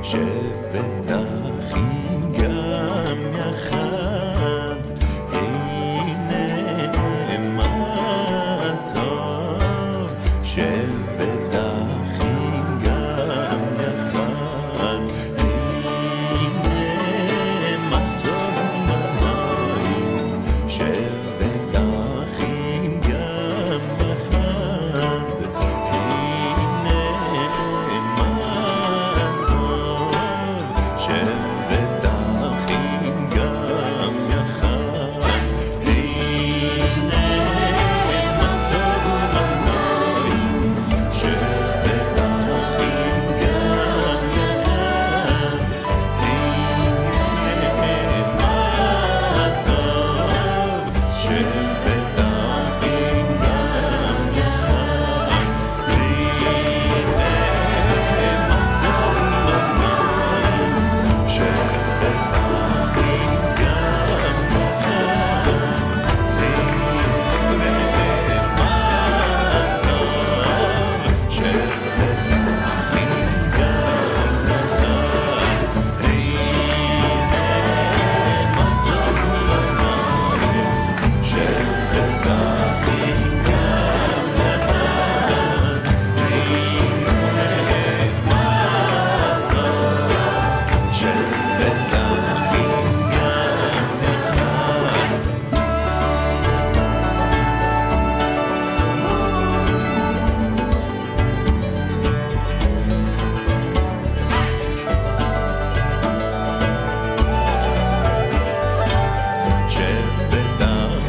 שבט אחים גם יחד, הנה מה טוב. שבט אחים גם יחד, הנה מה טוב ומה נעים. שבט אחים גם יחד, הנה מה טוב. שבט אחים גם יחד, הנה מה טוב ומה נעים. שבט אחים גם יחד, הנה מה טוב. שבט אחים גם יחד, הנה מה טוב ומה נעים. שבט אחים גם יחד, הנה מה טוב. שבט אחים גם יחד, הנה מה טוב ומה נעים. שבט אחים גם יחד, הנה מה טוב. שבט אחים גם שבט אחים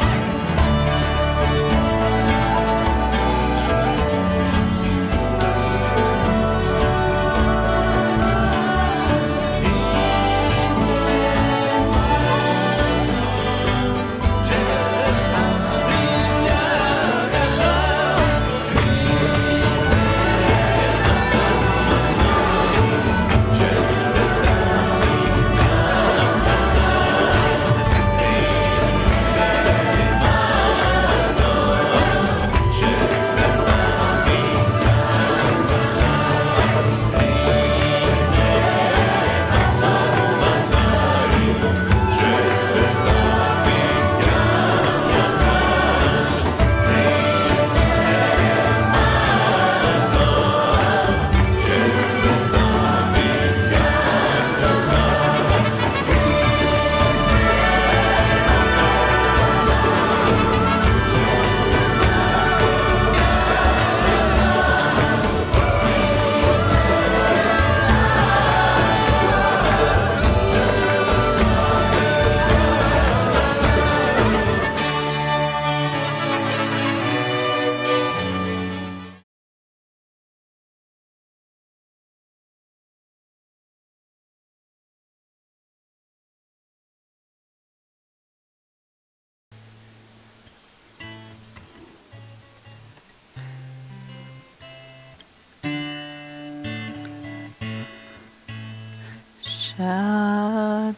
גם יחד.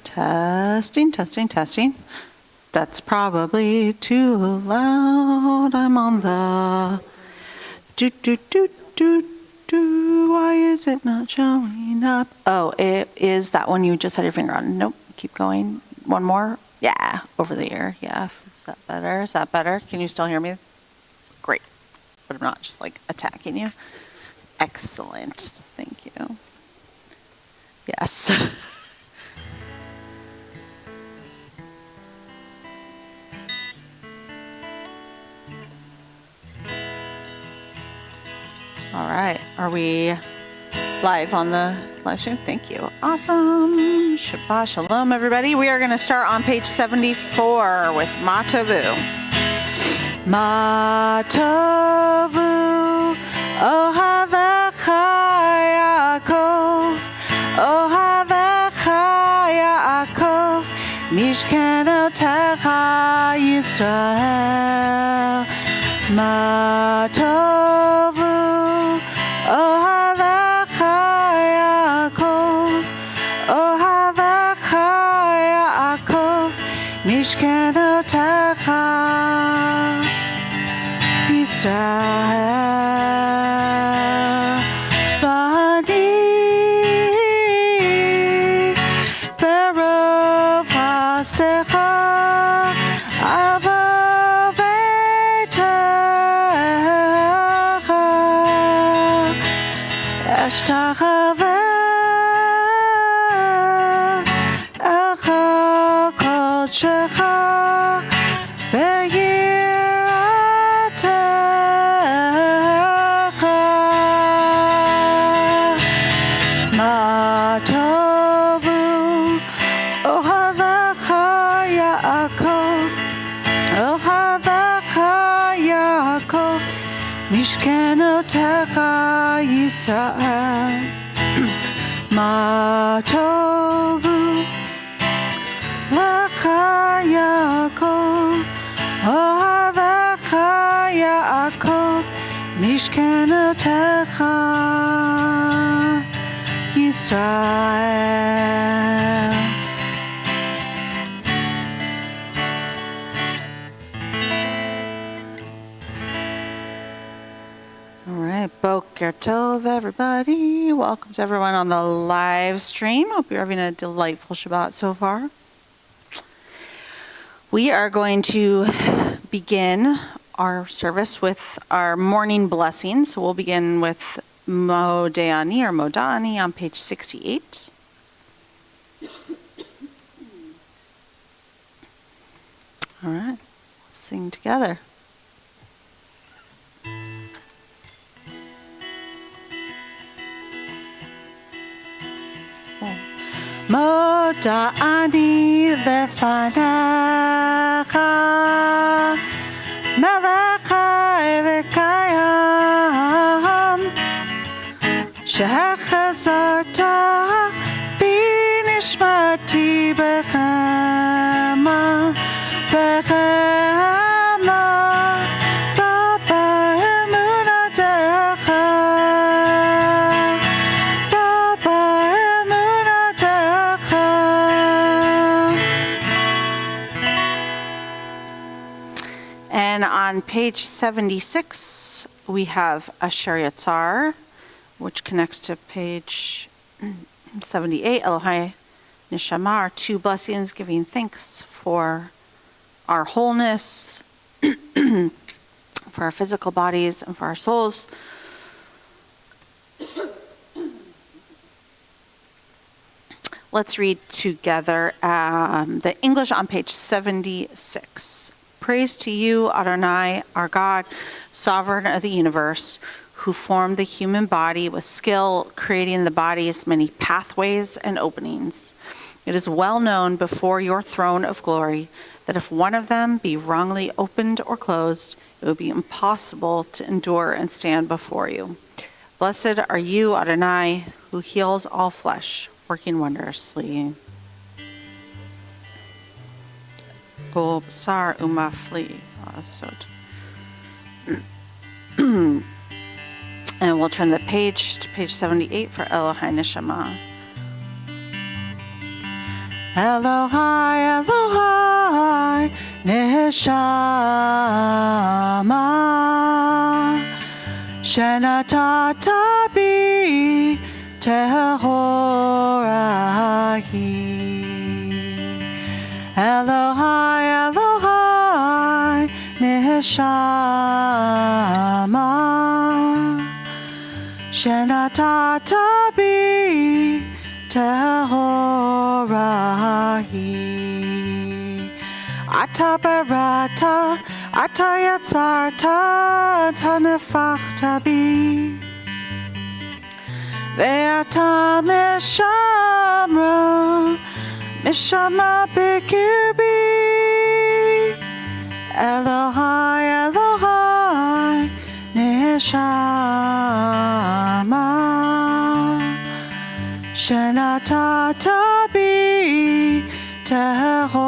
Testing, testing, testing. That's probably too loud. I'm on the do. Why is it not showing up? Oh, it is that one you just had your finger on. Nope. Keep going. One more. Yeah, over the ear. Yeah. Is that better? Is that better? Can you still hear me? Great. But I'm not just like attacking you. Excellent. Thank you. Yes. All right. Are we live on the live stream? Thank you. Awesome. Shabbat shalom, everybody. We are going to start on page 74 with Ma Tovu. Ma Tovu, Ohavecha Yaakov, Ohavecha Yaakov, Mishkenotecha Yisrael. Ma Tovu, Ohavecha Yaakov, Ohavecha Yaakov, Mishkenotecha Yisrael. אשתחווה אליך קודשך ביראתך. מה טובו אוהליך יעקב, אוהליך יעקב, משכנותיך ישראל. מה טובו לך יעקב, אוהליך יעקב, משכנותיך ישראל. All right, Boker Tov, everybody. Welcome to everyone on the live stream. Hope you're having a delightful Shabbat so far. We are going to begin our service with our morning blessing. So we'll begin with Modani or Modani on page 68. All right, let's sing together. Modani lefanecha, melech v'kayam, shehechazarta b'nishmati b'chema, b'chema, b'emunatecha. And on page 76, we have Asher Yatzar, which connects to page 78, Elohai Neshama, our two blessings, giving thanks for our wholeness, for our physical bodies, and for our souls. Let's read together the English on page 76. Praise to you, Adonai, our God, sovereign of the universe, who formed the human body with skill, creating the body's many pathways and openings. It is well known before your throne of glory that if one of them be wrongly opened or closed, it would be impossible to endure and stand before you. Blessed are you, Adonai, who heals all flesh, working wondrously. Kol basar umafli. And we'll turn the page to page 78 for Elohai Neshama. Elohai, Elohai, Neshama, Shenatata bi tehorahi. Elohai, Elohai, Neshama, Shenatata bi tehorahi. Ata barata, ata yatzarta, tanefachta bi. Ve'ata meshamra, Mishamra b'kirbi. Elohai, Elohai, Neshama, Shenatata bi tehorahi.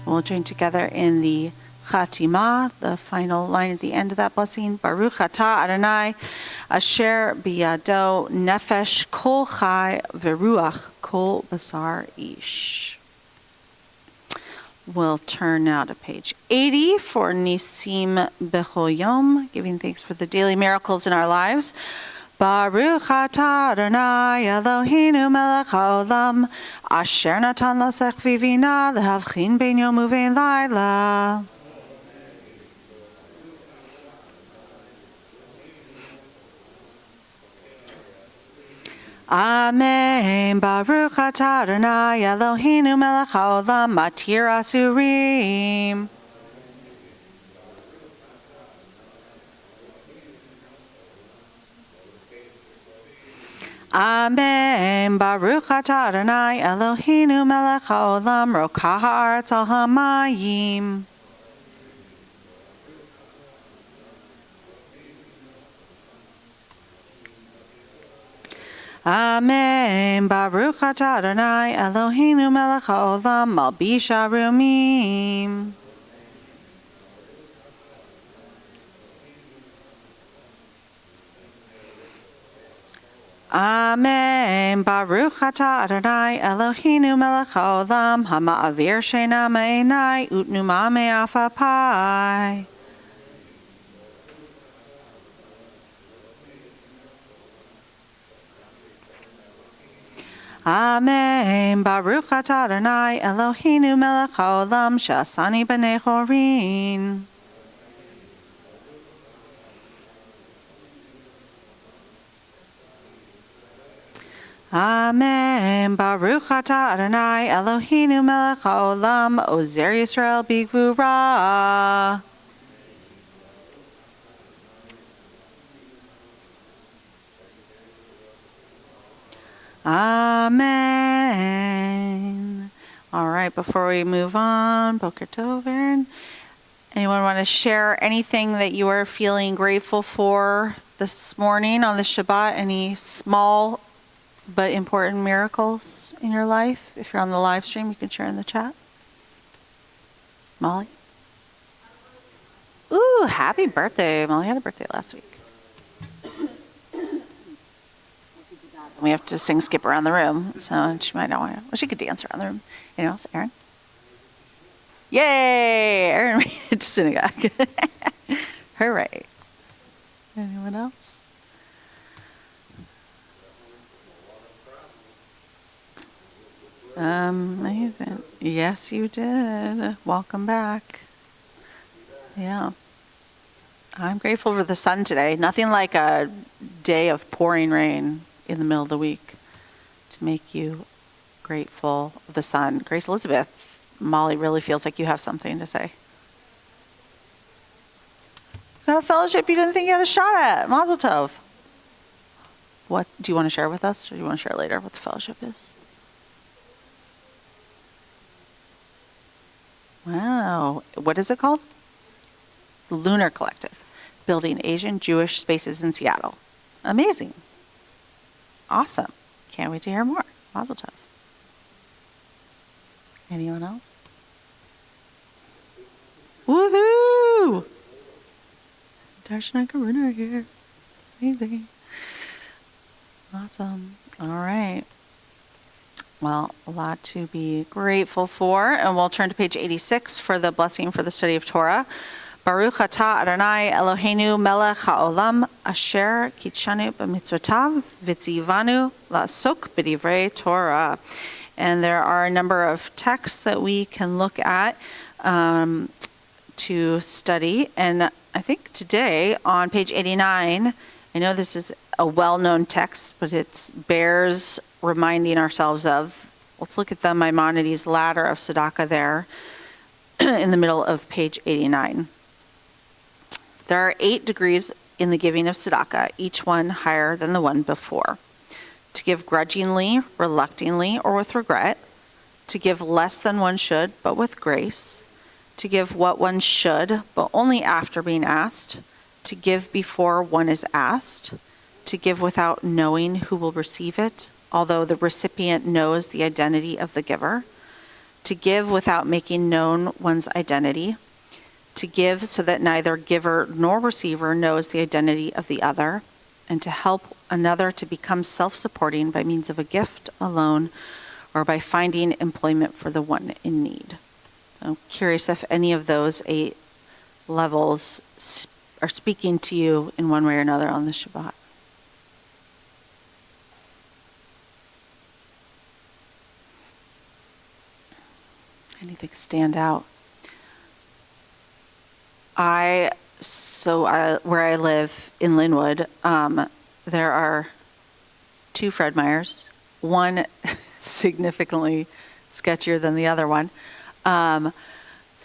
We'll join together in the Chatima, the final line at the end of that blessing. Baruch atah Adonai, asher biyado nefesh kol chai v'ruach kol basar ish. We'll turn now to page 80 for Nisim Bechol Yom, giving thanks for the daily miracles in our lives. Baruch atah Adonai Eloheinu melech haolam, asher natan lasech vivina lehavchin ben yom uvein laila. Amen. Baruch atah Adonai Eloheinu melech haolam matir asurim. Amen. Baruch atah Adonai Eloheinu melech haolam rokach haaretz al hamayim. Amen. Baruch atah Adonai Eloheinu melech haolam malbish arumim. Amen. Baruch atah Adonai Eloheinu melech haolam hama'avir sheina ma'enai utnuma me'afapai. Amen. Baruch atah Adonai Eloheinu melech haolam she'asani b'nei chorin. Amen. Baruch atah Adonai Eloheinu melech haolam ozer Yisrael b'gvura. Amen. All right, before we move on, Boker Tov, Aaron. Anyone want to share anything that you are feeling grateful for this morning on the Shabbat? Any small but important miracles in your life? If you're on the live stream, you can share in the chat. Molly? Ooh, happy birthday. Molly had a birthday last week. We have to sing skip around the room, so she might not want to. Well, she could dance around the room. Anyone else? Aaron? Yay! Aaron made it to synagogue. Hooray. Anyone else? Amazing. Yes, you did. Welcome back. Yeah. I'm grateful for the sun today. Nothing like a day of pouring rain in the middle of the week to make you grateful of the sun. Grace Elizabeth, Molly really feels like you have something to say. Got a fellowship you didn't think you had a shot at. Mazel tov. What do you want to share with us, or do you want to share later what the fellowship is? Wow. What is it called? The Lunar Collective, building Asian Jewish spaces in Seattle. Amazing. Awesome. Can't wait to hear more. Mazel tov. Anyone else? Woohoo! Darshana and Karuna are here. Amazing. Awesome. All right. Well, a lot to be grateful for. And we'll turn to page 86 for the blessing for the study of Torah. Baruch atah Adonai Eloheinu melech haolam asher kitshanu b'mitzvotav v'tzivanu la'asok b'divrei Torah. And there are a number of texts that we can look at to study. And I think today on page 89, I know this is a well-known text, but it bears reminding ourselves of. Let's look at the Maimonides ladder of tzedakah there in the middle of page 89. There are 8 degrees in the giving of tzedakah, each one higher than the one before. To give grudgingly, reluctantly, or with regret. To give less than one should, but with grace. To give what one should, but only after being asked. To give before one is asked. To give without knowing who will receive it, although the recipient knows the identity of the giver. To give without making known one's identity. To give so that neither giver nor receiver knows the identity of the other, and to help another to become self-supporting by means of a gift, a loan, or by finding employment for the one in need. I'm curious if any of those 8 levels are speaking to you in one way or another on the Shabbat. Anything stand out? Where I live in Linwood, there are 2 Fred Meyers, one significantly sketchier than the other one. So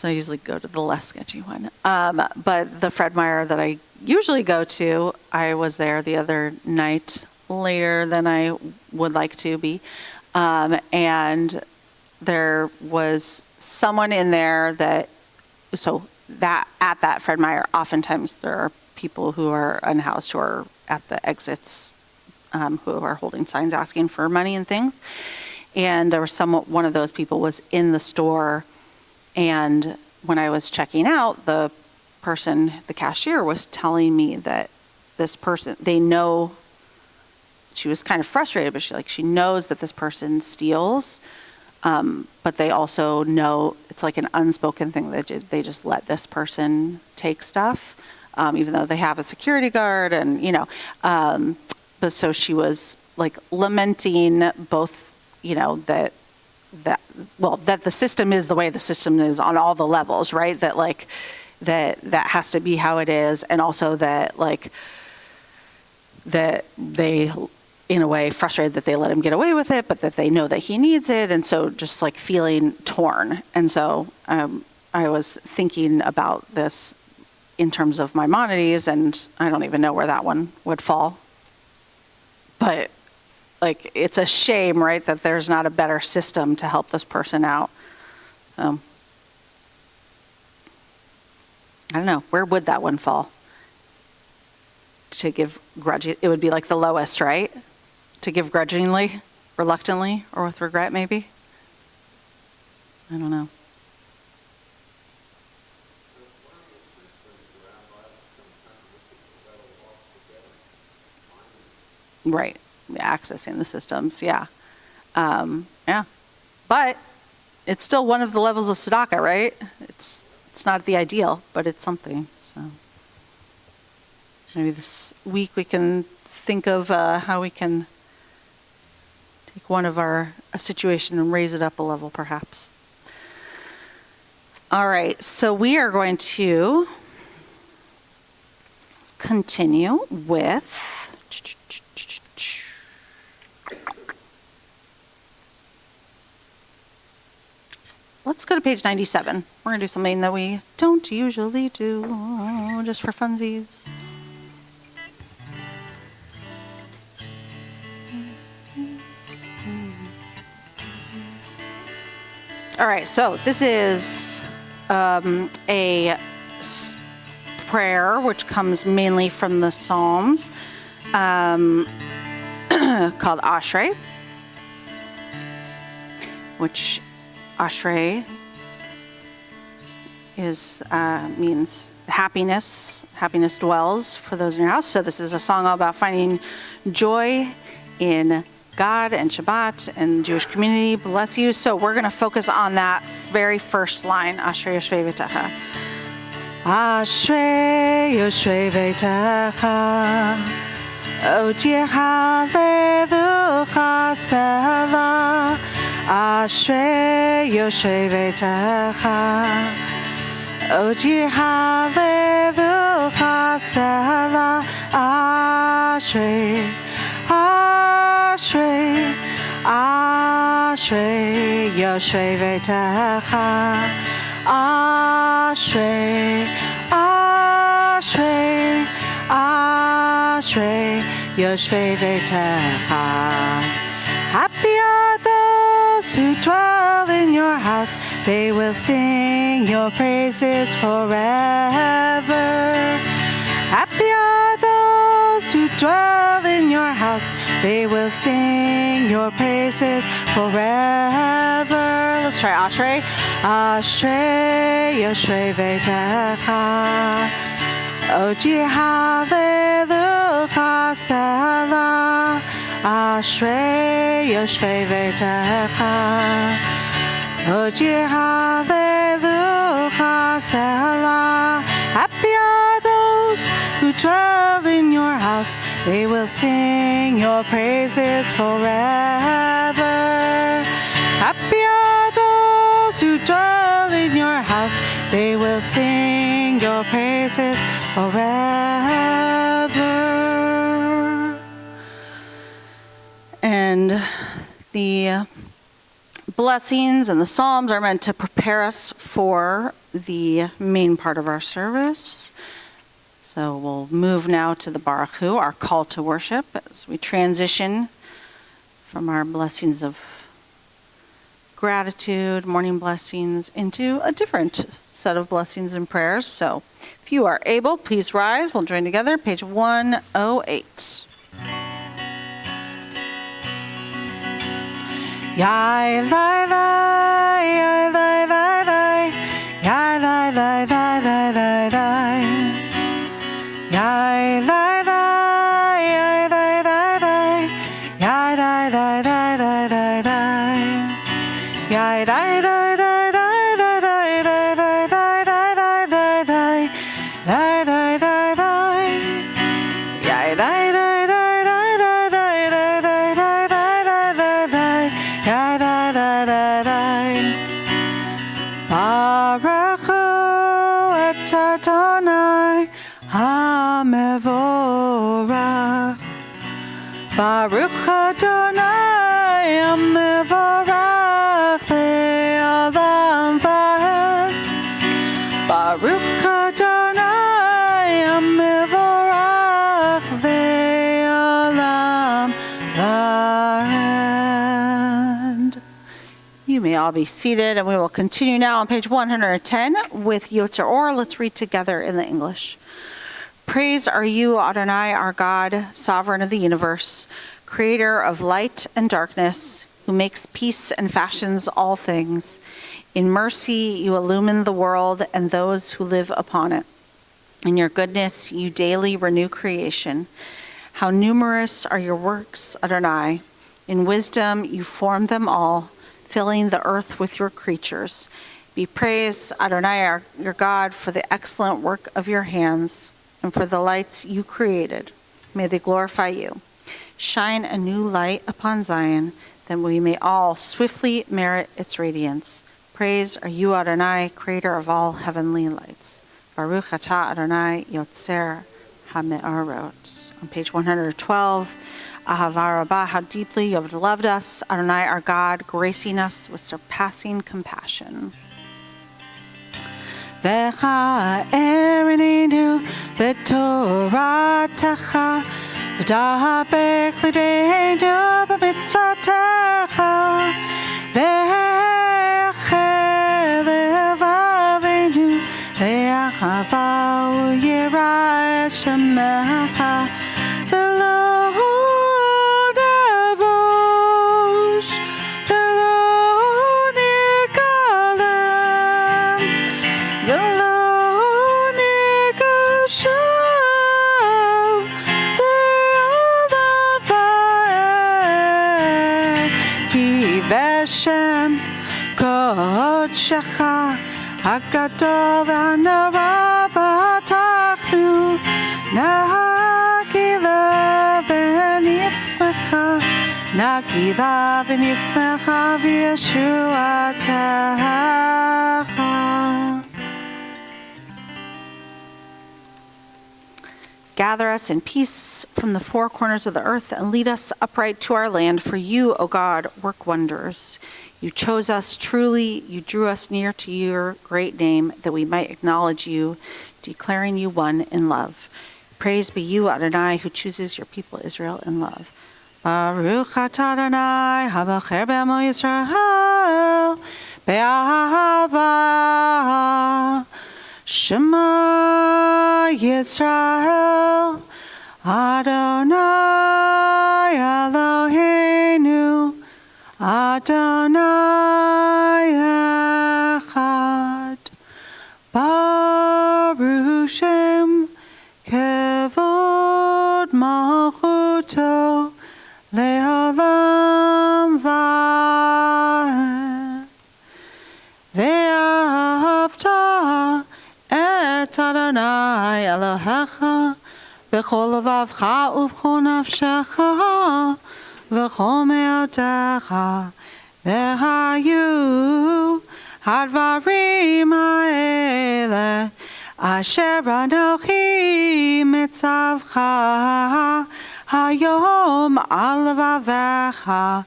I usually go to the less sketchy one. But the Fred Meyer that I usually go to, I was there the other night later than I would like to be. And there was someone in there that at that Fred Meyer, oftentimes there are people who are unhoused who are at the exits, who are holding signs asking for money and things. And there was one of those people was in the store, and when I was checking out, the cashier was telling me that this person, they know, she was kind of frustrated, but she knows that this person steals, but they also know it's like an unspoken thing that they just let this person take stuff, even though they have a security guard, and but so she was like lamenting both, that the system is the way the system is on all the levels, right? That has to be how it is, and also that that they, in a way, frustrated that they let him get away with it, but that they know that he needs it, and so just feeling torn. And so I was thinking about this in terms of Maimonides, and I don't even know where that one would fall. But it's a shame, right, that there's not a better system to help this person out. I don't know, where would that one fall? To give grudgingly, it would be the lowest, right? To give grudgingly, reluctantly, or with regret, maybe? I don't know. Right, accessing the systems, yeah. Yeah, but it's still one of the levels of tzedakah, right? It's not the ideal, but it's something, so. Maybe this week we can think of how we can take a situation and raise it up a level, perhaps. All right, so we are going to continue with let's go to page 97. We're going to do something that we don't usually do, just for funsies. All right, so this is a prayer which comes mainly from the Psalms, called Ashrei, which Ashrei means happiness. Happiness dwells for those in your house. So this is a song all about finding joy in God and Shabbat and Jewish community. Bless you. So we're going to focus on that very first line, Ashrei Yoshvei Beitecha. Ashrei Yoshvei Beitecha, Ojicha Lelucha Selah. Ashrei Yoshvei Beitecha, Ojicha Lelucha Selah. Ashrei, Ashrei, Ashrei Yoshvei Beitecha. Ashrei, Ashrei, Ashrei Yoshvei Beitecha. Happy are those who dwell in your house. They will sing your praises forever. Happy are those who dwell in your house. They will sing your praises forever. Let's try Ashrei. Ashrei Yoshvei Beitecha, Ojicha Lelucha Selah. Ashrei Yoshvei Beitecha, Ojicha Lelucha Selah. Happy are those who dwell in your house. They will sing your praises forever. Happy are those who dwell in your house. They will sing your praises forever. And the blessings and the psalms are meant to prepare us for the main part of our service. So we'll move now to the Baruch Hu, our call to worship, as we transition from our blessings of gratitude, morning blessings, into a different set of blessings and prayers. So if you are able, please rise. We'll join together, page 108. Yai lai lai, yai lai lai lai, yai lai lai lai lai lai lai, yai lai lai, yai lai lai lai, yai lai lai lai lai lai lai, yai lai lai lai lai lai lai lai lai lai lai lai lai, lai lai lai lai, yai lai lai. Baruch Hu et Adonai HaMevorach. Baruch Adonai HaMevorach le'olam va'ed. Baruch Adonai HaMevorach le'olam va'ed. You may all be seated, and we will continue now on page 110 with Yotzer Or. Let's read together in the English. Praise are you, Adonai, our God, sovereign of the universe, creator of light and darkness, who makes peace and fashions all things. In mercy, you illumine the world and those who live upon it. In your goodness, you daily renew creation. How numerous are your works, Adonai. In wisdom, you form them all, filling the earth with your creatures. Be praised, Adonai, your God, for the excellent work of your hands and for the lights you created. May they glorify you. Shine a new light upon Zion, that we may all swiftly merit its radiance. Praise are you, Adonai, creator of all heavenly lights. Baruch atah Adonai, Yotzer HaMe'orot. On page 112, Ahava Rabbah, how deeply you have loved us, Adonai, our God, gracing us with surpassing compassion. Vecha erinenu v'toratecha v'dabek libeinu b'mitzvatecha ve'echel levavenu ve'achava u'yirah et shemecha v'lo Hashem Kodshecha HaGadol VaNorah B'Tachnu Nagila v'nismecha v'yeshuatecha. Gather us in peace from the four corners of the earth and lead us upright to our land. For you, O God, work wonders. You chose us truly. You drew us near to your great name that we might acknowledge you, declaring you one in love. Praise be you, Adonai, who chooses your people Israel in love. Baruch atah Adonai, habacher be'amo Yisrael, be'ahava. Shema Yisrael, Adonai Eloheinu, Adonai Echad. Baruch Shem Kevod Malchuto Le'olam Va'ed. Ve'ahavta et Adonai Elohecha b'chol levavcha u'b'chol nafshecha v'chol me'otecha v'hayu hadvarim ha'eleh asher anochi mitzavcha Hayom al levavecha,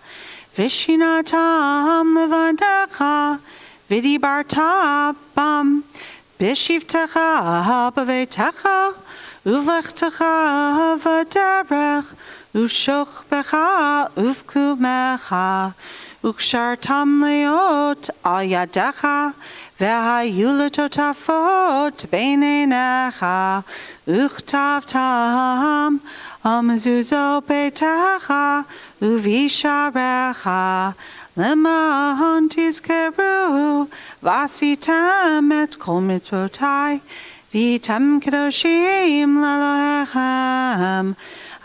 v'shinatam levanecha, v'dibarta bam, b'shivtecha b'veitecha, uvlechtecha v'derech, uvshochbecha uvkumecha, ukshartam leot al yadecha, v'hayuletotafot beinenecha, uchtavtam amzuzo betecha, uvisharecha, lemahon tizkeru, vasitem et kol mitzvotai, vitem kedoshim lelohechem,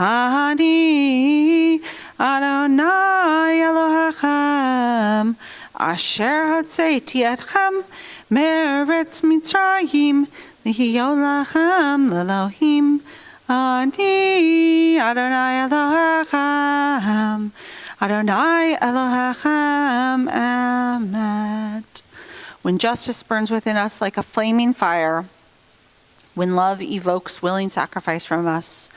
Ani Adonai Elohechem, Asher Hotzeiti Etchem, Meretz Mitzrayim, Lihiyolachem Lelohim, Ani Adonai Elohechem, Adonai Elohechem Emet. When justice burns within us like a flaming fire, when love evokes willing sacrifice from us,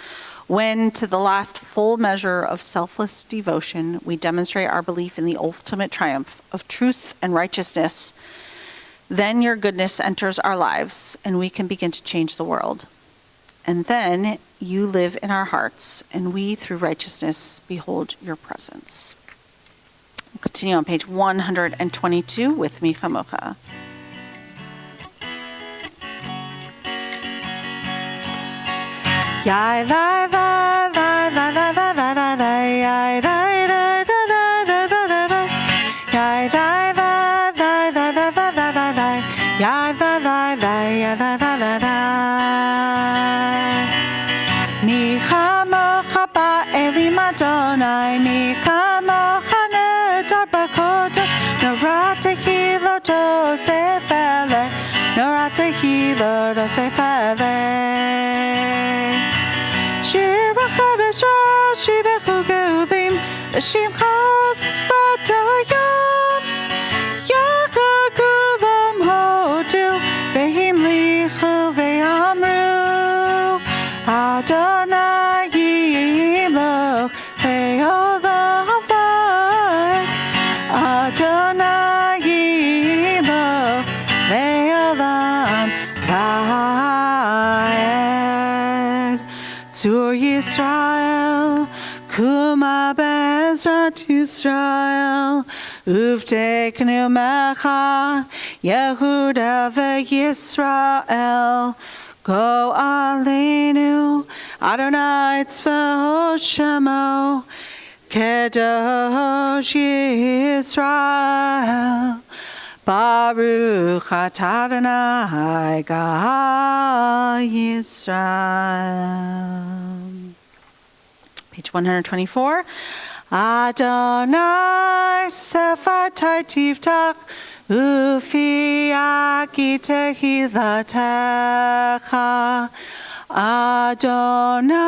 when, to the last full measure of selfless devotion, we demonstrate our belief in the ultimate triumph of truth and righteousness, then your goodness enters our lives and we can begin to change the world. And then you live in our hearts, and we, through righteousness, behold your presence. We'll continue on page 122 with Mi Chamocha. Yai la la la la la la la la la, yai la la la la la la la la, yai la la la la la la la la la, yai la la la la la la la. Mi chamocha ba'elim Adonai, mi chamocha nedar b'kodesh, noratehi lo tosefele, noratehi lo tosefele. Shir HaChadashah, Shibechu Geulim, L'Shimcha Svatayam, Yachagulam Hodu, Vehim Lichu Ve'amru, Adonai Yiloch Ve'olam Vay, Adonai Yiloch Ve'olam Vay. Zur Yisrael, Kuma Bezrat Yisrael, Uvteknu Mecha, Yehuda veYisrael, Go Aleinu, Adonai Tzvaot Shemo, Kedosh Yisrael, Baruch atah Adonai Gal Yisrael. Page 124. Adonai Sephatai Tiftach Ufi Akitehi Latecha. Adonai,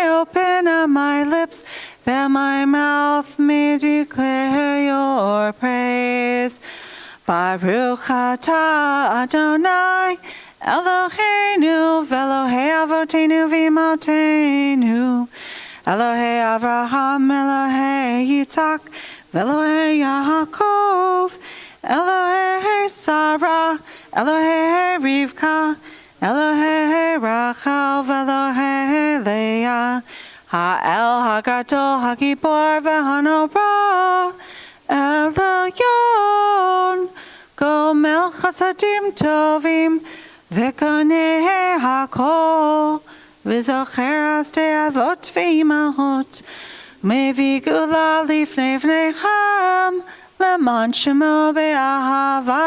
open up my lips, that my mouth may declare your praise. Baruch atah Adonai, Eloheinu, Velohei Avotenu v'Imotenu, Elohei Avraham, Elohei Yitzhak, Velohei Yaakov, Elohei Sarah, Elohei Rivka, Elohei Rachel, Velohei Leah, Ha'el Hagadol, Hagibor, V'Hanora, Elyon, Gomel Chasadim Tovim, V'Konei HaKol, V'Zocher Asdei Avot V'Imahot, Mevi Gula Lifnei V'Neicham, Leman Shemo Be'ahava,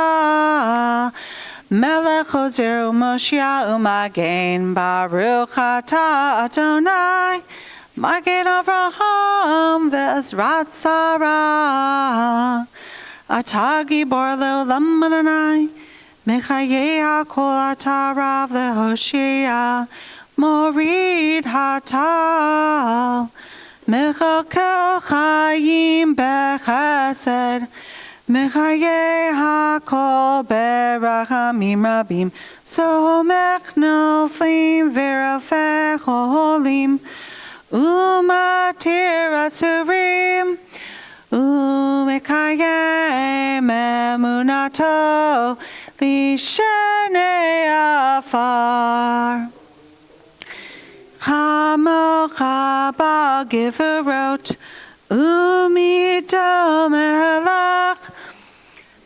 Melech Ozer U'Moshiach U'Magen, Baruch atah Adonai, Magen Avraham Ve'ezrat Sarah, Atah Gibor Le'olam Adonai, Mechayei HaKol atah Rav Le'Hoshea, Morid Hatal, Mechakel Chayim Bechesed, Mechayei HaKol Berachamim Rabim, Somech Noflim Verafech Holim, Umatir asurim. Umekayem emunato. Lishene afar. Chamocha bagiverot. Umito melech.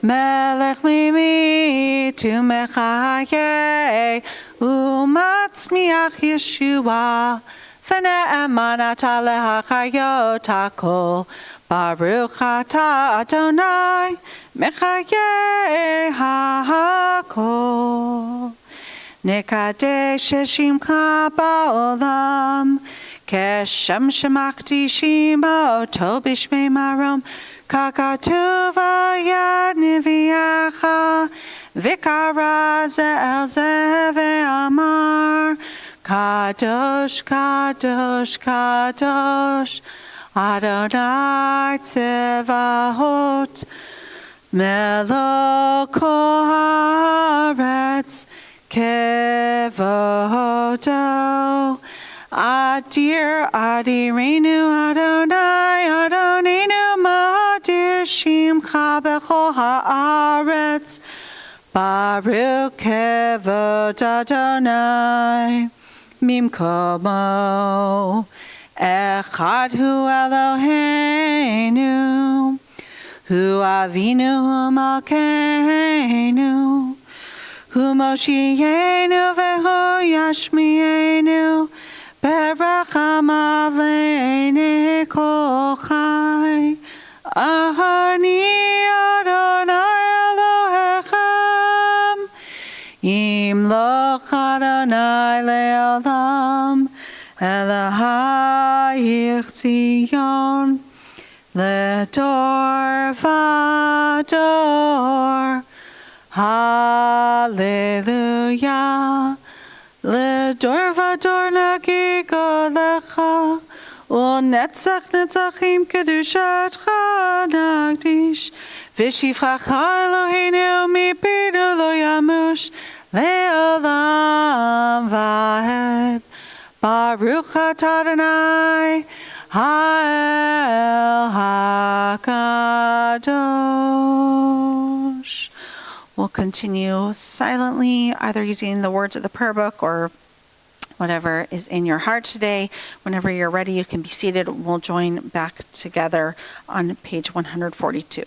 Melech mimi tu mechaye. Umatzmiach Yeshua. V'ne'emanat aleha chayot hakol. Baruch atah Adonai. Mechaye hakol. Nekadesh shimcha ba'olam. Keshem shemakti shimo to bishmei marom. Kakatuv yad niviacha. Vikara ze'el ze ve'amar. Kadosh, Kadosh, Kadosh, Adonai Tzevahot, Melech kol haaretz, Kevodo, Adir, Adirenu, Adonai, Adonenu, Madir, Shimcha bechol haaretz, Baruch Kevod Adonai. Mimkomo, Echad Hu Eloheinu, Hu Avinu Hu Malkeinu, Hu Moshienu Vehu Yashmienu, Berachamav Le'enei Kol Chai, Ahani Adonai Elohechem, Yimloch Adonai le'olam, Elohai Zion, Ledor vador. Hallelujah. Ledor vador nagigo lecha, Unetzach netzachim kedushatcha nagdish, V'shivchacha Eloheinu mipinu lo yamush, Le'olam va'ed. Baruch atah Adonai ha'el hakadosh. We'll continue silently, either using the words of the prayer book or whatever is in your heart today. Whenever you're ready, you can be seated. We'll join back together on page 142.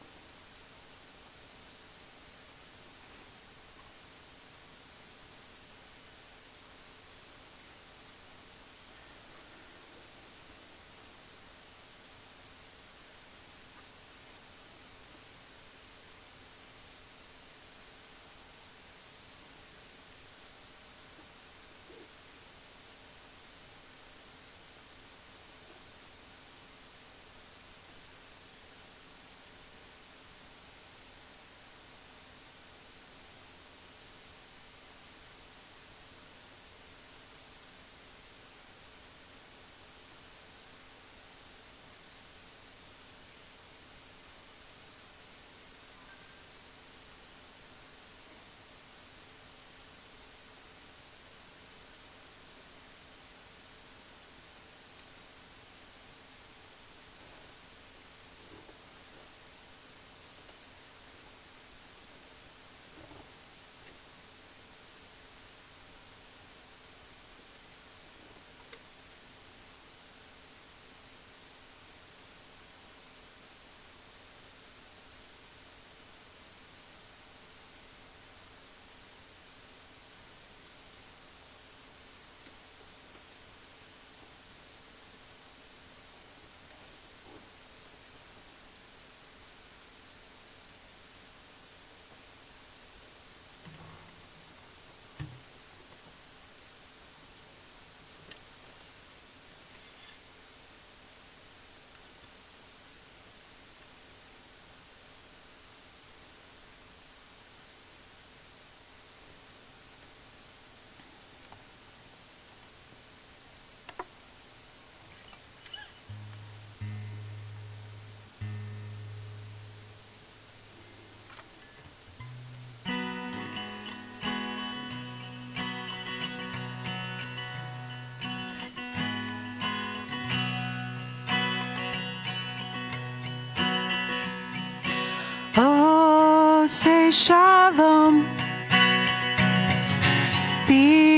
say shalom. Bimrama.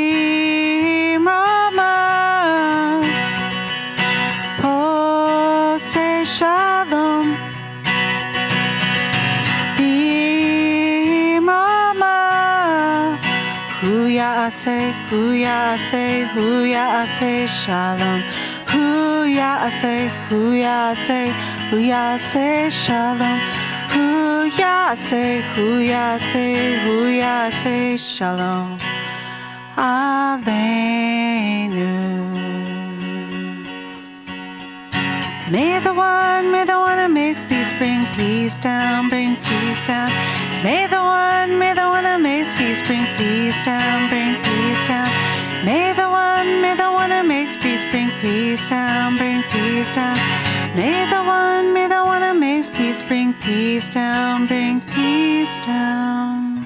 Po say shalom. Bimrama. Huya ase, huya ase, huya ase shalom. Huya ase, huya ase, huya ase shalom. Huya ase, huya ase, huya ase shalom. Aleinu. May the one who makes peace bring peace down, bring peace down. May the one who makes peace bring peace down, bring peace down. May the one who makes peace bring peace down, bring peace down. May the one who makes peace bring peace down, bring peace down.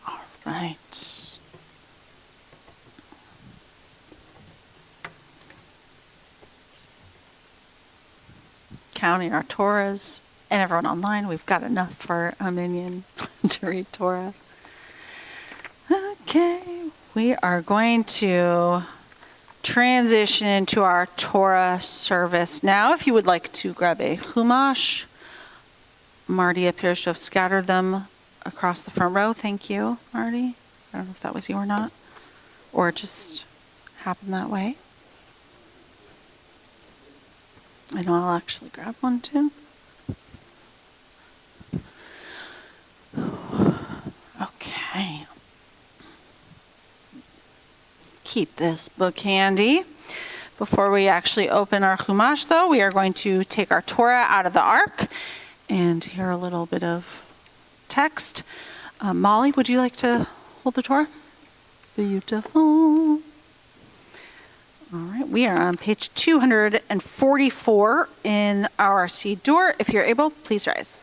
All right. Counting our Torahs and everyone online, we've got enough for a minion to read Torah. Okay, we are going to transition into our Torah service. Now, if you would like to grab a Chumash, Marty appears to have scattered them across the front row. Thank you, Marty. I don't know if that was you or not, or it just happened that way. I know I'll actually grab one too. Okay. Keep this book handy. Before we actually open our Chumash, though, we are going to take our Torah out of the Ark and hear a little bit of text. Molly, would you like to hold the Torah? Beautiful. All right, we are on page 244 in our Siddur. If you're able, please rise.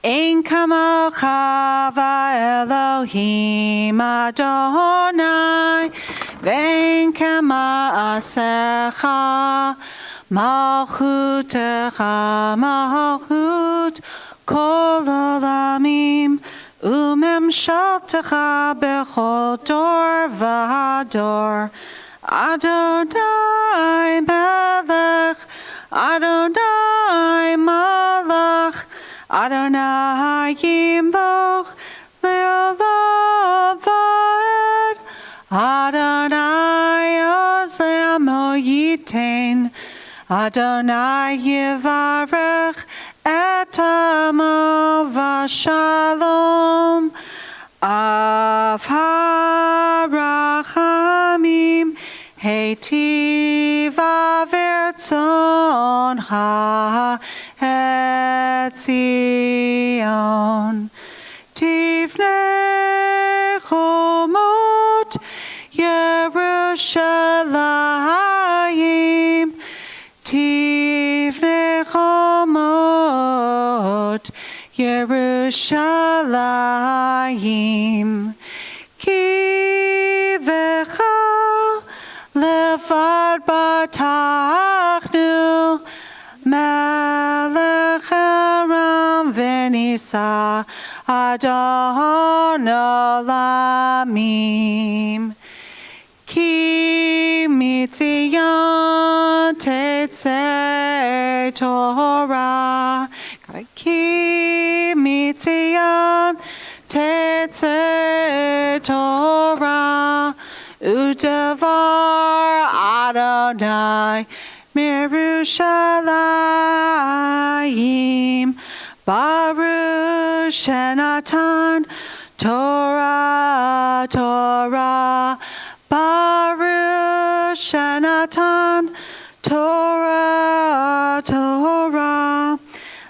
Ein kamocha va'Elohim Adonai, ve'ein kama'asecha, malchutecha malchut kol olamim, umemshaltecha bechol dor v'hador. Adonai Melech, Adonai Malach, Adonai Yimloch, Le'olam va'ed, Adonai Ozlam Yitain, Adonai Yivarech et Amo v'shalom, Av HaRachamim, Heitiv Avertzon HaEtzion, Tivnei Chomot Yerushalayim, Tivnei Chomot Yerushalayim, Kivecha levad batachnu, melech aram v'nisa, Adon olamim. Ki mitzion tetzei Torah, Ki mitzion tetzei Torah, Udavar Adonai Mirushalayim, Baruch Shenatan Torah Torah, Baruch Shenatan Torah Torah,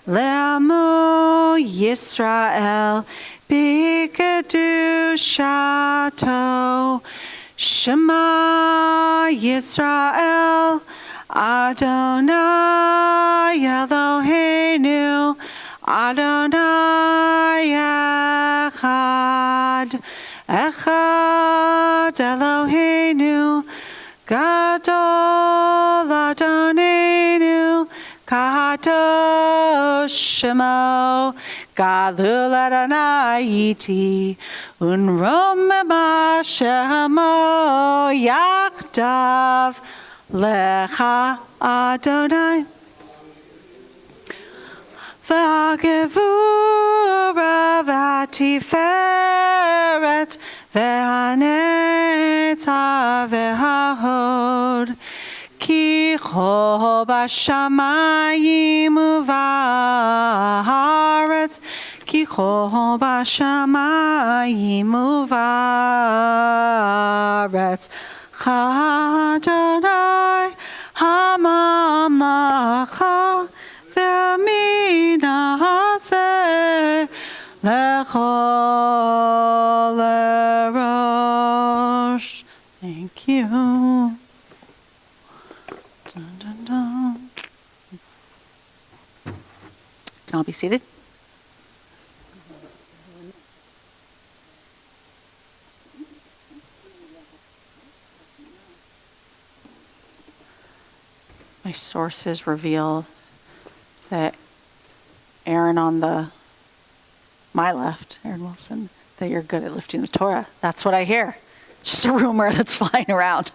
Le'amu Yisrael B'kedushato, Shema Yisrael, Adonai Eloheinu, Adonai Echad, Echad Eloheinu, Gadol Adonenu, Kadosh Kadosh Shemo, Gadol Adonai iti, Unromema Shemo Yachdav Lecha Adonai. V'hagevura v'hatiferet v'hanetza v'hahod ki cho b'shamayim u'va'aretz ki cho b'shamayim u'va'aretz Adonai hamamlacha v'minaseh lechol erosh. Thank you. Dun, dun, dun. Can all be seated? My sources reveal that Aaron on my left, Aaron Wilson, that you're good at lifting the Torah. That's what I hear. It's just a rumor that's flying around.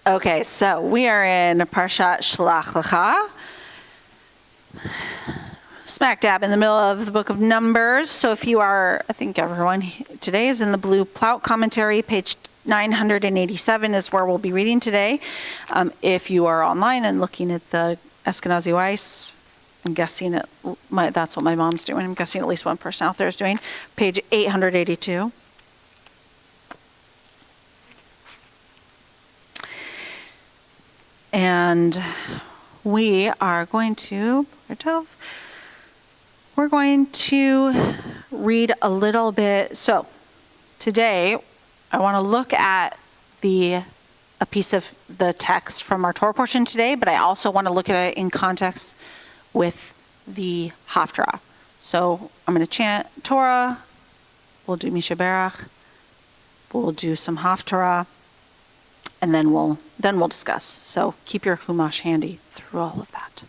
Okay, so we are in Parshat Shlach Lecha, smack dab in the middle of the book of Numbers. So if you are, I think everyone today is in the blue Plout commentary, page 987 is where we'll be reading today. If you are online and looking at the Eskenazi Weiss, I'm guessing that's what my mom's doing. I'm guessing at least one person out there is doing. Page 882. And we are going to, we're going to read a little bit. So today, I want to look at a piece of the text from our Torah portion today, but I also want to look at it in context with the Haftarah. So I'm going to chant Torah, we'll do Misha Berach, we'll do some Haftarah, and then we'll discuss. So keep your Chumash handy through all of that.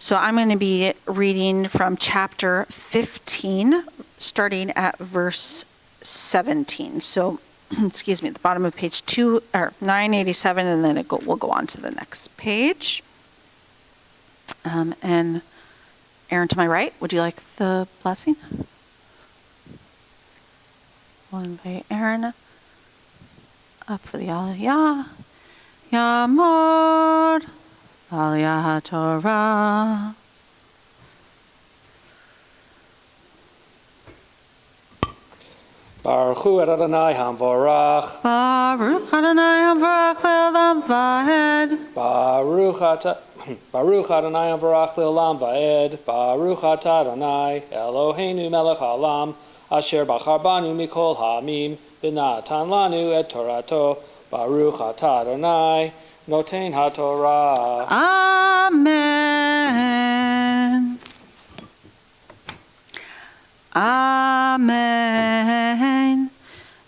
So I'm going to be reading from chapter 15, starting at verse 17. So, excuse me, at the bottom of page 987, and then we'll go on to the next page. And Aaron, to my right, would you like the blessing? We'll invite Aaron up for the Aliyah. Yamod Aliyah Torah. Baruch Hu Adonai Hamvorach. Baruch Adonai Hamvorach Le'olam Va'ed. Baruch Adonai Hamvorach Le'olam Va'ed. Baruch Atah Adonai Eloheinu Melech Haolam Asher Bachar Banu Mikol Ha'amim V'natan Lanu Et Torato. Baruch Atah Adonai Noten HaTorah. Amen. Amen.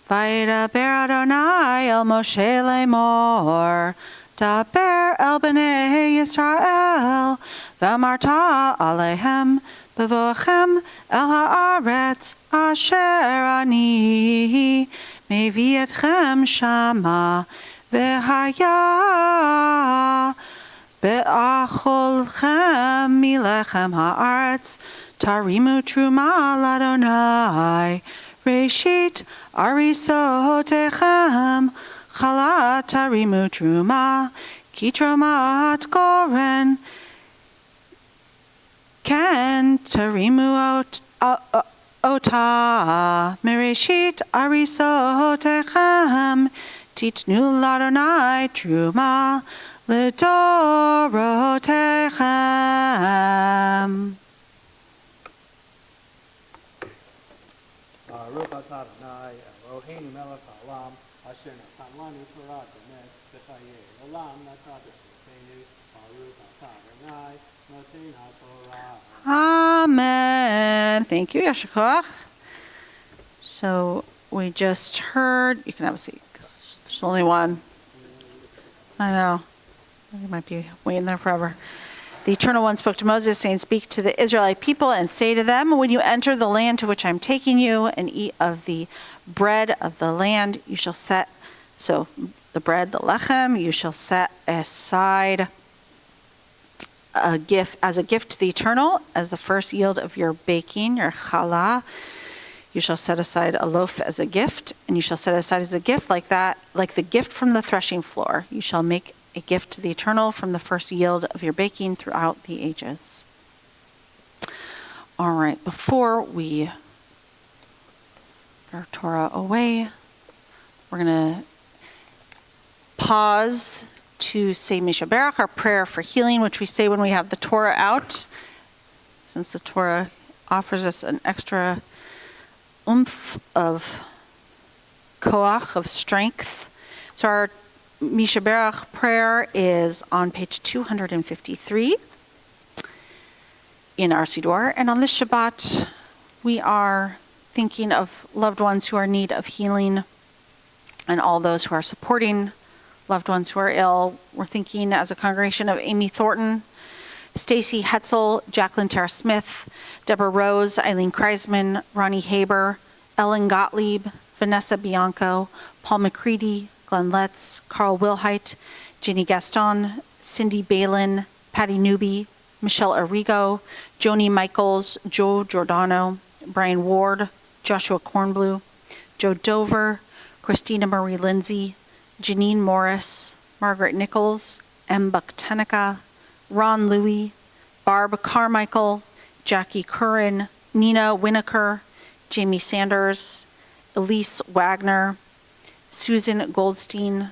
Vaydaber Adonai el Moshe lemor, daber el bnei Yisrael, v'amarta alehem, bevochem el haaretz, asher ani mevi etchem shama, v'haya be'acholchem milechem haaretz, Tarimu truma ladonai, reshit arisotechem, chala tarimu truma, ki tromat goren, ken tarimu ota, mereshit arisotechem, titnu ladonai truma, ledorotechem. Baruch Atah Adonai Eloheinu Melech Haolam Asher Natan Lanu Torah Bemet B'chayei Olam Natan B'Sheinu Baruch Atah Adonai Noten HaTorah. Amen. Thank you, Yeshua. So we just heard, you can have a seat because there's only one. I know. They might be waiting there forever. The Eternal One spoke to Moses, saying, "Speak to the Israelite people and say to them, when you enter the land to which I'm taking you and eat of the bread of the land, you shall set," so the bread, the lechem, "you shall set aside a gift as a gift to the Eternal, as the first yield of your baking, your challah. You shall set aside a loaf as a gift, and you shall set aside as a gift like that, like the gift from the threshing floor. You shall make a gift to the Eternal from the first yield of your baking throughout the ages." All right, before we put our Torah away, we're going to pause to say Mishaberach, our prayer for healing, which we say when we have the Torah out, since the Torah offers us an extra oomph of koach, of strength. So our Mishaberach prayer is on page 253 in our Siddur. And on this Shabbat, we are thinking of loved ones who are in need of healing and all those who are supporting loved ones who are ill. We're thinking as a congregation of Amy Thornton, Stacy Hetzel, Jacqueline Tara Smith, Deborah Rose, Eileen Kreisman, Ronnie Haber, Ellen Gottlieb, Vanessa Bianco, Paul McCready, Glenn Letts, Carl Wilhite, Ginny Gaston, Cindy Balin, Patty Newby, Michelle Arrigo, Joni Michaels, Joe Giordano, Brian Ward, Joshua Kornblue, Joe Dover, Christina Marie Lindsay, Janine Morris, Margaret Nichols, M. Bucktenica, Ron Louie, Barb Carmichael, Jackie Curran, Nina Winokur, Jamie Sanders, Elise Wagner, Susan Goldstein,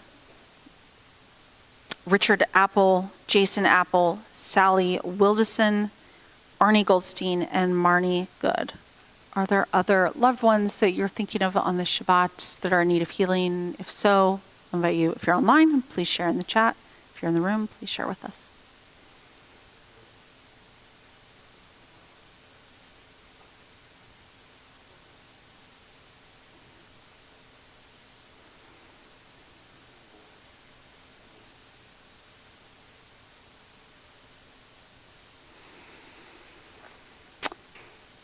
Richard Apple, Jason Apple, Sally Wildison, Arnie Goldstein, and Marnie Good. Are there other loved ones that you're thinking of on this Shabbat that are in need of healing? If so, I invite you, if you're online, please share in the chat. If you're in the room, please share with us.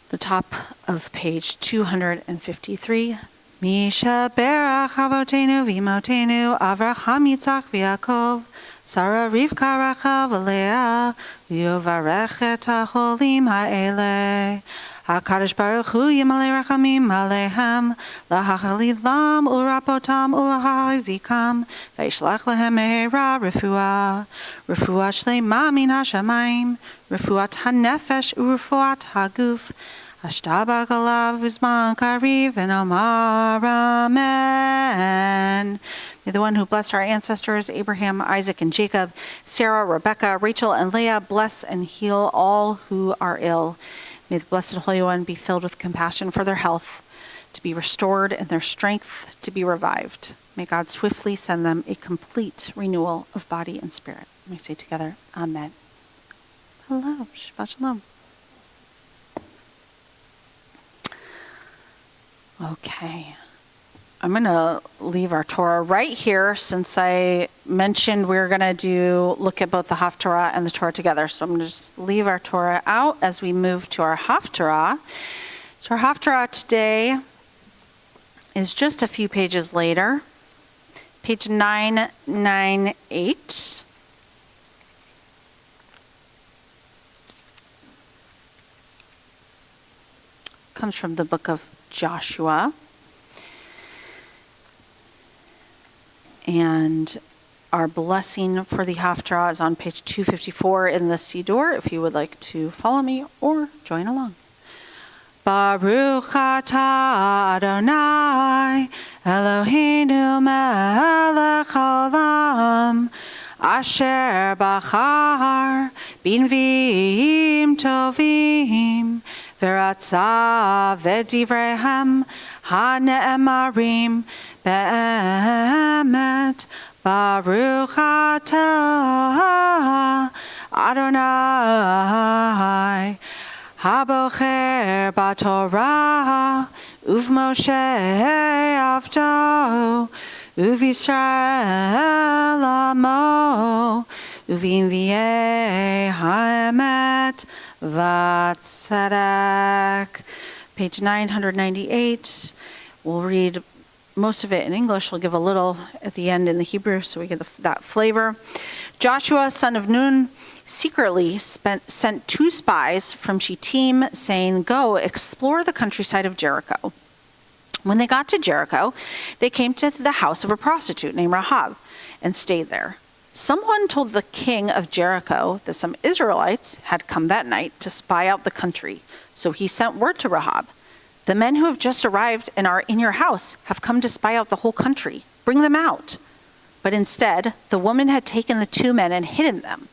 The top of page 253. Misha berach avotenu v'imotenu Avraham Yitzchak v'Yaakov Sarah Rivka Rachav Leah v'yovarech et hacholim ha'ele HaKadosh Baruch Hu Yimalei Rachamim Alehem Lahachalilam Urapotam Ulahazikam V'yishlach lehem mehera Refuah Shlema min hashamayim Refuat hanefesh urefuat haguf Ashtabak alav uzman kariv and omar amen. May the one who blessed our ancestors, Abraham, Isaac, and Jacob, Sarah, Rebecca, Rachel, and Leah, bless and heal all who are ill. May the Blessed Holy One be filled with compassion for their health, to be restored, and their strength to be revived. May God swiftly send them a complete renewal of body and spirit. Let me say together, Amen. Hello, Shabbat Shalom. Okay. I'm going to leave our Torah right here since I mentioned we're going to look at both the Haftarah and the Torah together. So I'm going to just leave our Torah out as we move to our Haftarah. So our Haftarah today is just a few pages later. Page 998. Comes from the book of Joshua. And our blessing for the Haftarah is on page 254 in the Siddur, if you would like to follow me or join along. Baruch atah Adonai Eloheinu melech haolam asher bachar b'nviim tovim v'ratza v'divrehem hane'emarim be'emet Baruch atah Adonai Habocher b'Torah uv'Moshe avdo uv'Yisrael amo Uvimviye Haemet Vatsadek. Page 998. We'll read most of it in English. We'll give a little at the end in the Hebrew so we get that flavor. Joshua, son of Nun, secretly sent 2 spies from Shittim, saying, "Go, explore the countryside of Jericho." When they got to Jericho, they came to the house of a prostitute named Rahab and stayed there. Someone told the king of Jericho that some Israelites had come that night to spy out the country, so he sent word to Rahab, "The men who have just arrived and are in your house have come to spy out the whole country. Bring them out." But instead, the woman had taken the 2 men and hidden them.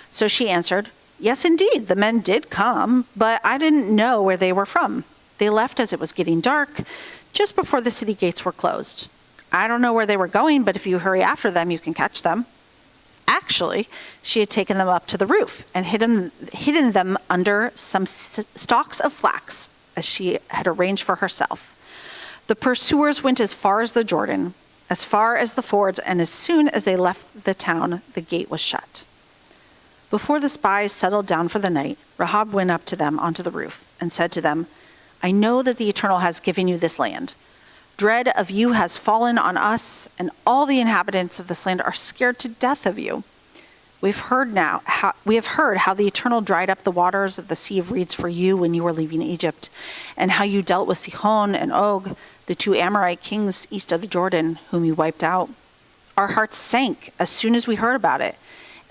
So she answered, "Yes, indeed, the men did come, but I didn't know where they were from. They left as it was getting dark, just before the city gates were closed. I don't know where they were going, but if you hurry after them, you can catch them." Actually, she had taken them up to the roof and hidden them under some stalks of flax, as she had arranged for herself. The pursuers went as far as the Jordan, as far as the fords, and as soon as they left the town, the gate was shut. Before the spies settled down for the night, Rahab went up to them onto the roof and said to them, "I know that the Eternal has given you this land. Dread of you has fallen on us, and all the inhabitants of this land are scared to death of you. We have heard how the Eternal dried up the waters of the Sea of Reeds for you when you were leaving Egypt, and how you dealt with Sihon and Og, the 2 Amorite kings east of the Jordan, whom you wiped out. Our hearts sank as soon as we heard about it,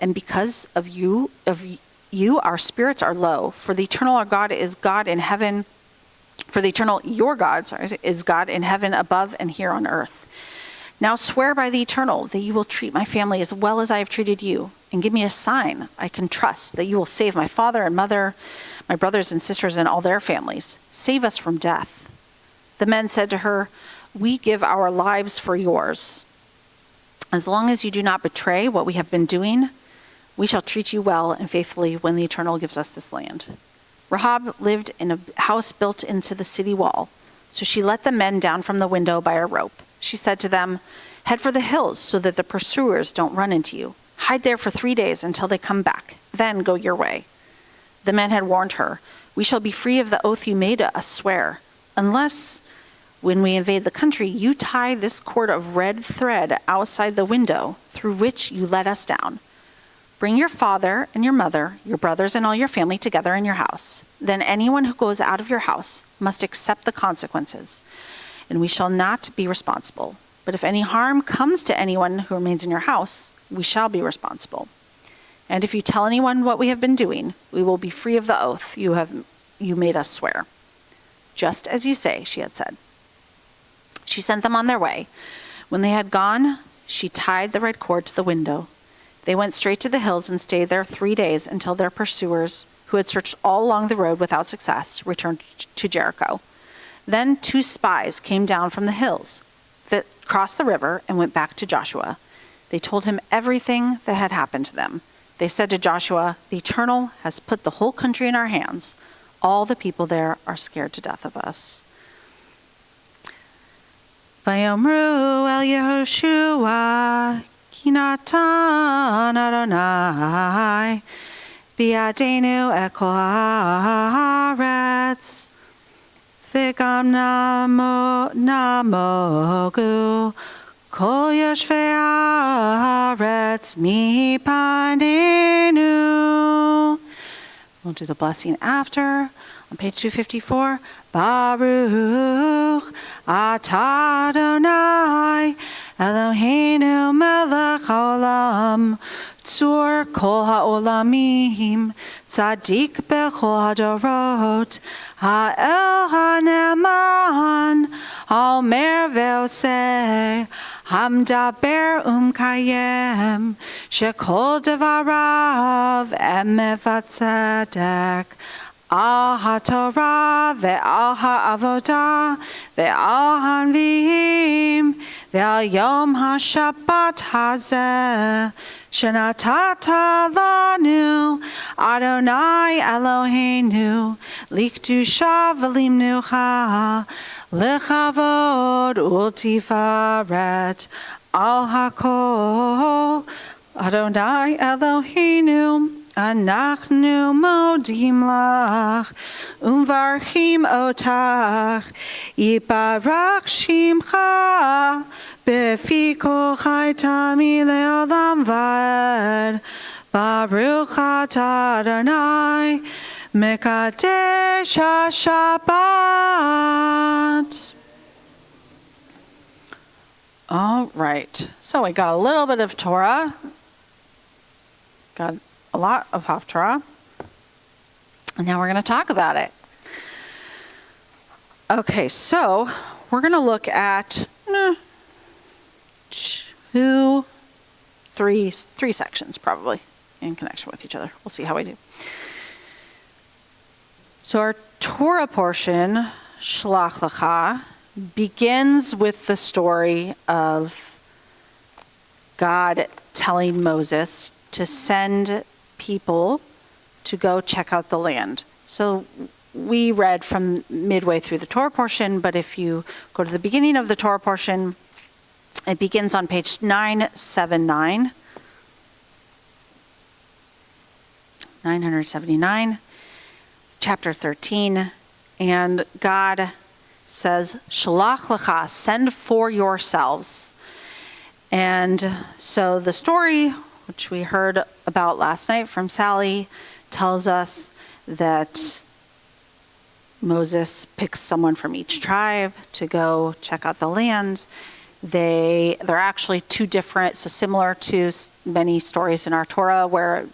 and because of you, our spirits are low. For the Eternal our God is God in heaven. For the Eternal your God, is God in heaven above and here on earth. Now swear by the Eternal that you will treat my family as well as I have treated you, and give me a sign I can trust that you will save my father and mother, my brothers and sisters, and all their families. Save us from death." The men said to her, "We give our lives for yours. As long as you do not betray what we have been doing, we shall treat you well and faithfully when the Eternal gives us this land." Rahab lived in a house built into the city wall, so she let the men down from the window by a rope. She said to them, "Head for the hills so that the pursuers don't run into you. Hide there for 3 days until they come back. Then go your way." The men had warned her, "We shall be free of the oath you made us swear, unless, when we invade the country, you tie this cord of red thread outside the window through which you let us down. Bring your father and your mother, your brothers and all your family together in your house. Then anyone who goes out of your house must accept the consequences, and we shall not be responsible. But if any harm comes to anyone who remains in your house, we shall be responsible. And if you tell anyone what we have been doing, we will be free of the oath you made us swear." "Just as you say," she had said. She sent them on their way. When they had gone, she tied the red cord to the window. They went straight to the hills and stayed there 3 days until their pursuers, who had searched all along the road without success, returned to Jericho. Then 2 spies came down from the hills that crossed the river and went back to Joshua. They told him everything that had happened to them. They said to Joshua, "The Eternal has put the whole country in our hands. All the people there are scared to death of us." Vayomru el Yehoshua ki natan Adonai biadenu et kol haaretz v'gam namogu kol yoshvei haaretz mipanenu. We'll do the blessing after. On page 254, Baruch atah Adonai Eloheinu melech haolam tzur kol haolamim tzadik bechol hadorot ha'el haneman haomer ve'oseh hamdaber kayem shekol devarav emet v'tzedek al haTorah ve'al ha'avodah ve'al hanvi'im ve'al yom ha'shabbat hazeh shenatata lanu Adonai Eloheinu likdusha v'limnucha lechavod ultifaret al hakol Adonai Eloheinu, Anachnu modim lach, umvarchim otach, Yibarach shimcha, befi kol chai tami le'olam va'ed, Baruch atah Adonai, Mekadesh HaShabbat. All right, so we got a little bit of Torah, got a lot of Haftarah, and now we're going to talk about it. Okay, so we're going to look at three sections probably in connection with each other. We'll see how we do. So our Torah portion, Shlach Lecha, begins with the story of God telling Moses to send people to go check out the land. So we read from midway through the Torah portion, but if you go to the beginning of the Torah portion, it begins on page 979, chapter 13, and God says, Shalach lecha, send for yourselves. And so the story, which we heard about last night from Sally, tells us that Moses picks someone from each tribe to go check out the land. They're actually two different, so similar to many stories in our Torah where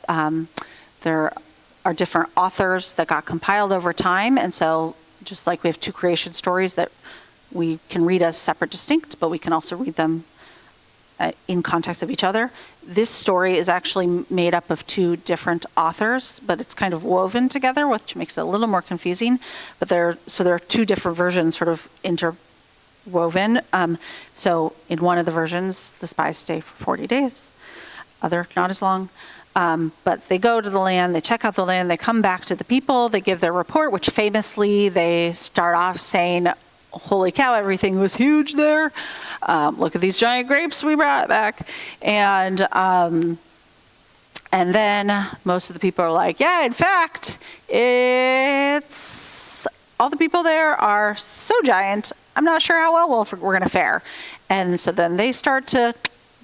there are different authors that got compiled over time. And so just like we have two creation stories that we can read as separate, distinct, but we can also read them in context of each other. This story is actually made up of two different authors, but it's kind of woven together, which makes it a little more confusing. But there are two different versions sort of interwoven. So in one of the versions, the spies stay for 40 days, other not as long. But they go to the land, they check out the land, they come back to the people, they give their report, which famously they start off saying, holy cow, everything was huge there. Look at these giant grapes we brought back. And then most of the people are like, yeah, in fact, it's all the people there are so giant, I'm not sure how well we're going to fare. And so then they start to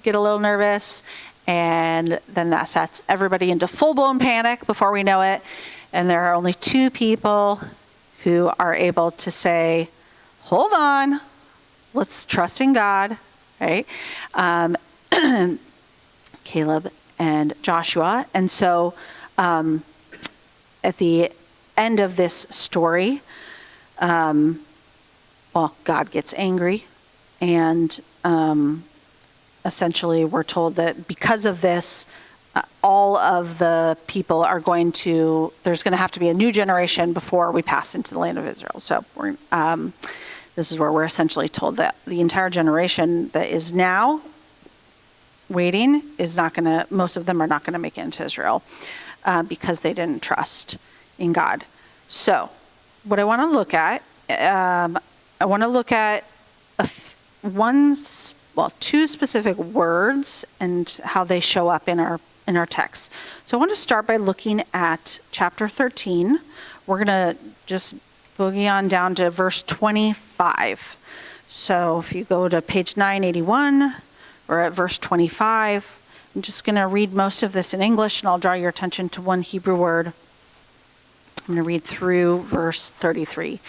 get a little nervous. And then that sets everybody into full-blown panic before we know it. And there are only two people who are able to say, hold on, let's trust in God, right? Caleb and Joshua. And so at the end of this story, God gets angry, and essentially we're told that because of this, all of the people are there's going to have to be a new generation before we pass into the land of Israel. So this is where we're essentially told that the entire generation that is now waiting most of them are not going to make it into Israel because they didn't trust in God. So what I want to look at, two specific words and how they show up in our text. So I want to start by looking at chapter 13. We're going to just boogie on down to verse 25. So if you go to page 981, we're at verse 25. I'm just going to read most of this in English, and I'll draw your attention to one Hebrew word. I'm going to read through verse 33.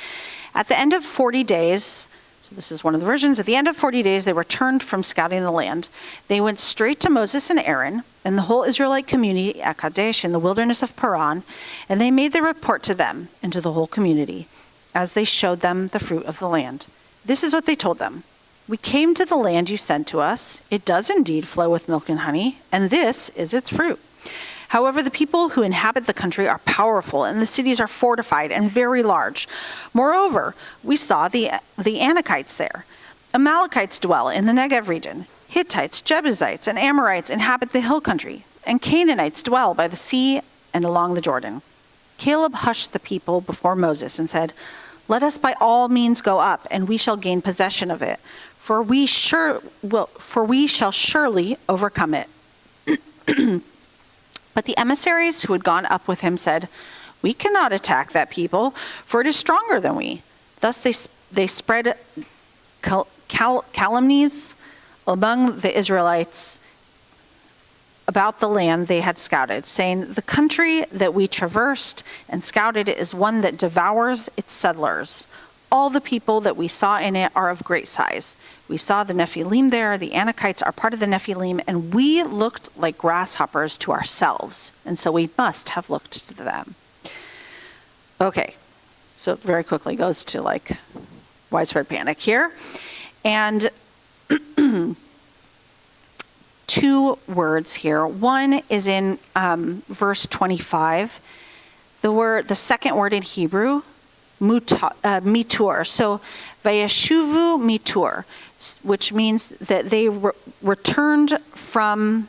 At the end of 40 days, so this is one of the versions. At the end of 40 days, they returned from scouting the land. They went straight to Moses and Aaron and the whole Israelite community at Kadesh in the wilderness of Paran, and they made their report to them and to the whole community as they showed them the fruit of the land. This is what they told them. We came to the land you sent to us. It does indeed flow with milk and honey, and this is its fruit. However, the people who inhabit the country are powerful, and the cities are fortified and very large. Moreover, we saw the Anakites there. Amalekites dwell in the Negev region. Hittites, Jebusites, and Amorites inhabit the hill country, and Canaanites dwell by the sea and along the Jordan. Caleb hushed the people before Moses and said, "Let us by all means go up, and we shall gain possession of it, for we shall surely overcome it." But the emissaries who had gone up with him said, "We cannot attack that people, for it is stronger than we." Thus they spread calumnies among the Israelites about the land they had scouted, saying, "The country that we traversed and scouted is one that devours its settlers. All the people that we saw in it are of great size. We saw the Nephilim there. The Anakites are part of the Nephilim, and we looked like grasshoppers to ourselves, and so we must have looked to them." Okay, so it very quickly goes to like widespread panic here. And two words here. One is in verse 25. The second word in Hebrew, mitur. So, vayeshuvu mitur, which means that they returned from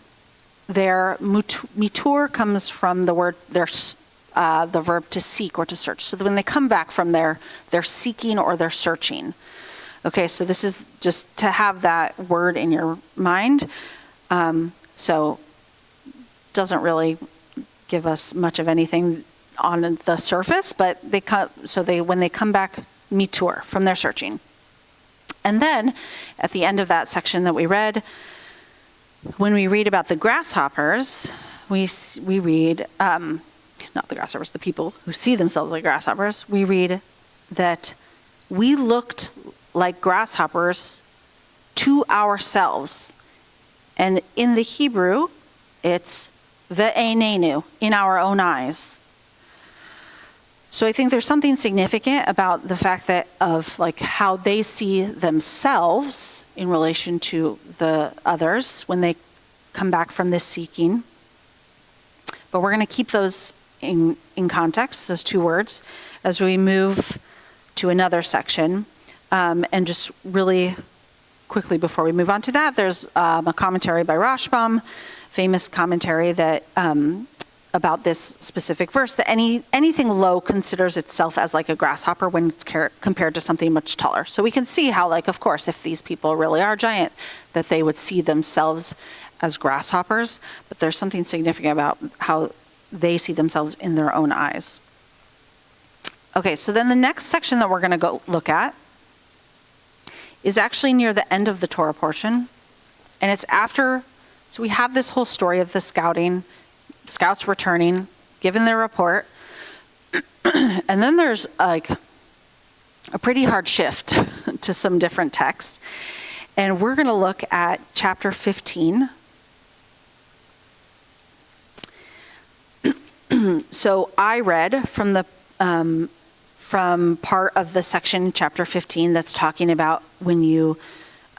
their mitur comes from the word the verb to seek or to search. So when they come back from their seeking or their searching. Okay, so this is just to have that word in your mind. So doesn't really give us much of anything on the surface, but when they come back mitur from their searching. And then at the end of that section that we read, when we read about the grasshoppers, we read, not the grasshoppers, the people who see themselves like grasshoppers, we read that we looked like grasshoppers to ourselves. And in the Hebrew, it's ve'enenu, in our own eyes. So I think there's something significant about the fact that of like how they see themselves in relation to the others when they come back from this seeking. But we're going to keep those in context, those two words, as we move to another section. And just really quickly before we move on to that, there's a commentary by Rashbam, famous commentary that about this specific verse, that anything low considers itself as like a grasshopper when it's compared to something much taller. So we can see how, like, of course, if these people really are giant, that they would see themselves as grasshoppers, but there's something significant about how they see themselves in their own eyes. Okay, so then the next section that we're going to go look at is actually near the end of the Torah portion, and it's after, so we have this whole story of the scouts returning, given their report, and then there's like a pretty hard shift to some different text, and we're going to look at chapter 15. So I read from the from part of the section, chapter 15, that's talking about when you,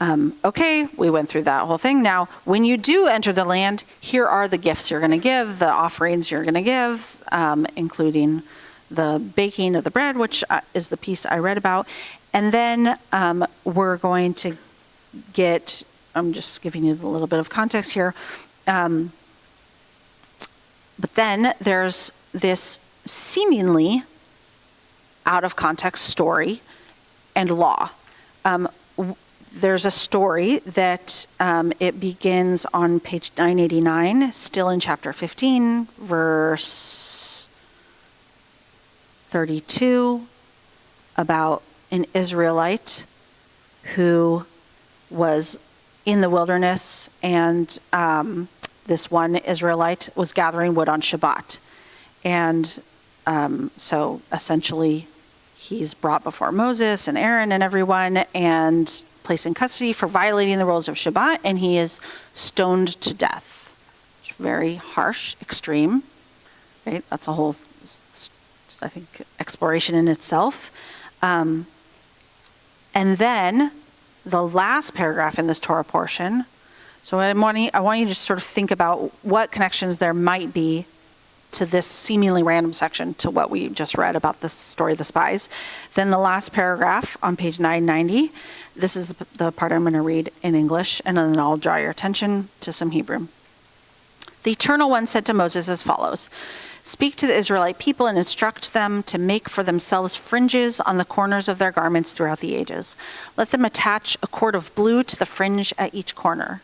okay, we went through that whole thing. Now, when you do enter the land, here are the gifts you're going to give, the offerings you're going to give, including the baking of the bread, which is the piece I read about. And then we're going to get, I'm just giving you a little bit of context here. But then there's this seemingly out of context story and law. There's a story that it begins on page 989, still in chapter 15, verse 32, about an Israelite who was in the wilderness, and this one Israelite was gathering wood on Shabbat. And so essentially he's brought before Moses and Aaron and everyone and placed in custody for violating the rules of Shabbat, and he is stoned to death. It's very harsh, extreme, right? That's a whole, I think, exploration in itself. And then the last paragraph in this Torah portion, so I want you to just sort of think about what connections there might be to this seemingly random section to what we just read about the story of the spies. Then the last paragraph on page 990, this is the part I'm going to read in English, and then I'll draw your attention to some Hebrew. The Eternal One said to Moses as follows: "Speak to the Israelite people and instruct them to make for themselves fringes on the corners of their garments throughout the ages. Let them attach a cord of blue to the fringe at each corner.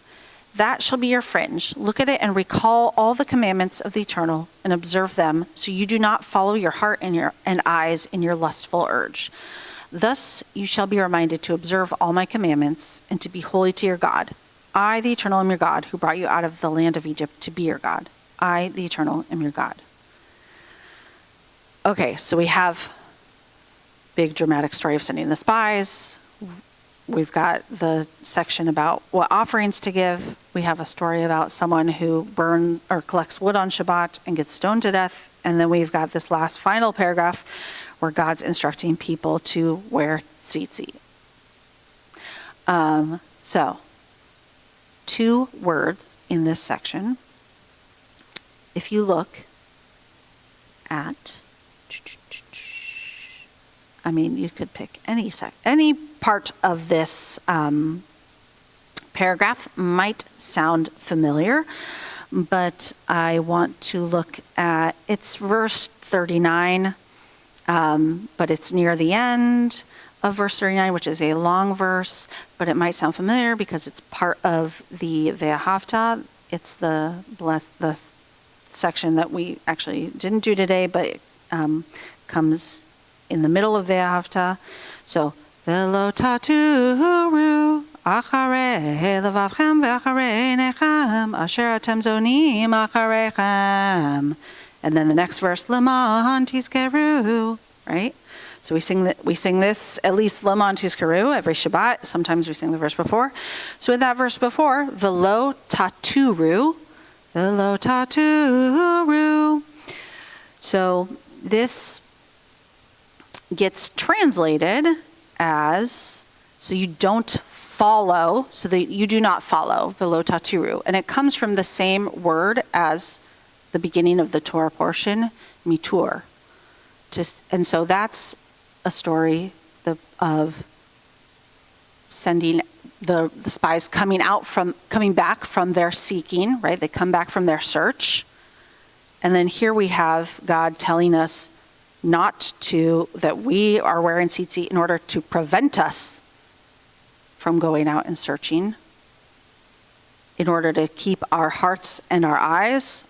That shall be your fringe. Look at it and recall all the commandments of the Eternal and observe them, so you do not follow your heart and eyes in your lustful urge. Thus you shall be reminded to observe all my commandments and to be holy to your God. I, the Eternal, am your God, who brought you out of the land of Egypt to be your God. I, the Eternal, am your God. Okay, so we have big dramatic story of sending the spies. We've got the section about what offerings to give. We have a story about someone who burns or collects wood on Shabbat and gets stoned to death. And then we've got this last final paragraph where God's instructing people to wear tzitzit. So, 2 words in this section. If you look at, you could pick any part of this paragraph might sound familiar, but I want to look at, it's verse 39, but it's near the end of verse 39, which is a long verse, but it might sound familiar because it's part of the Ve'ahavta. It's the section that we actually didn't do today, but it comes in the middle of Ve'ahavta. So, Velo taturu acharei levavchem ve'acharei nechem asher atem zonim achareichem. And then the next verse, Leman tizkeru, right? So we sing this at least Leman tizkeru every Shabbat. Sometimes we sing the verse before. So with that verse before, Velo taturu. So this gets translated as, so you don't follow, so that you do not follow, velo taturu. And it comes from the same word as the beginning of the Torah portion, mitur. And so that's a story of sending the spies coming back from their seeking, right? They come back from their search. And then here we have God telling us that we are wearing tzitzit in order to prevent us from going out and searching, in order to keep our hearts and our eyes,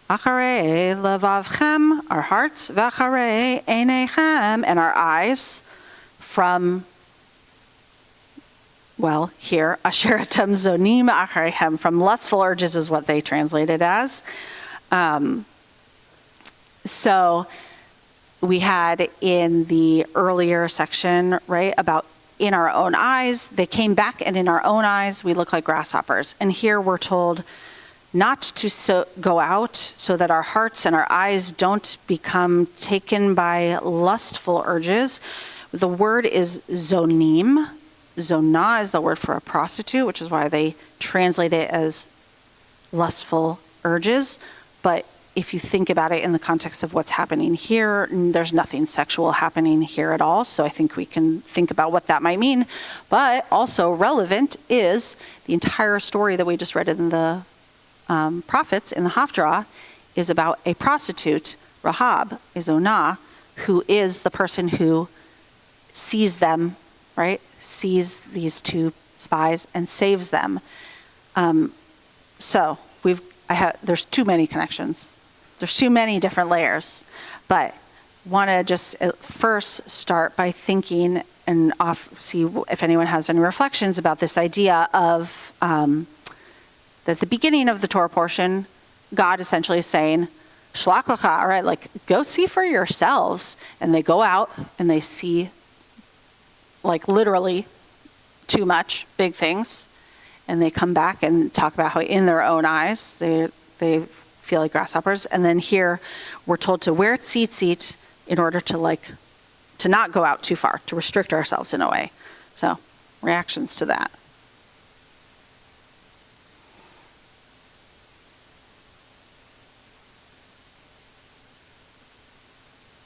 acharei levavchem, our hearts, v'acharei einechem, and our eyes, from, well, here, asher atem zonim achareichem, from lustful urges is what they translate it as. So we had in the earlier section, right, about in our own eyes, they came back, and in our own eyes, we look like grasshoppers. And here we're told not to go out so that our hearts and our eyes don't become taken by lustful urges. The word is zonim. Zonah is the word for a prostitute, which is why they translate it as lustful urges. But if you think about it in the context of what's happening here, there's nothing sexual happening here at all. So I think we can think about what that might mean. But also relevant is the entire story that we just read in the prophets, in the Haftarah, is about a prostitute, Rahab, a Zonah, who is the person who sees them, right? Sees these 2 spies and saves them. So there's too many connections. There's too many different layers, but want to just first start by thinking and see if anyone has any reflections about this idea of that the beginning of the Torah portion, God essentially is saying, Shlach lecha, all right, like go see for yourselves. And they go out and they see, like literally too much, big things. And they come back and talk about how in their own eyes, they feel like grasshoppers. And then here we're told to wear tzitzit in order to not go out too far, to restrict ourselves in a way. So reactions to that.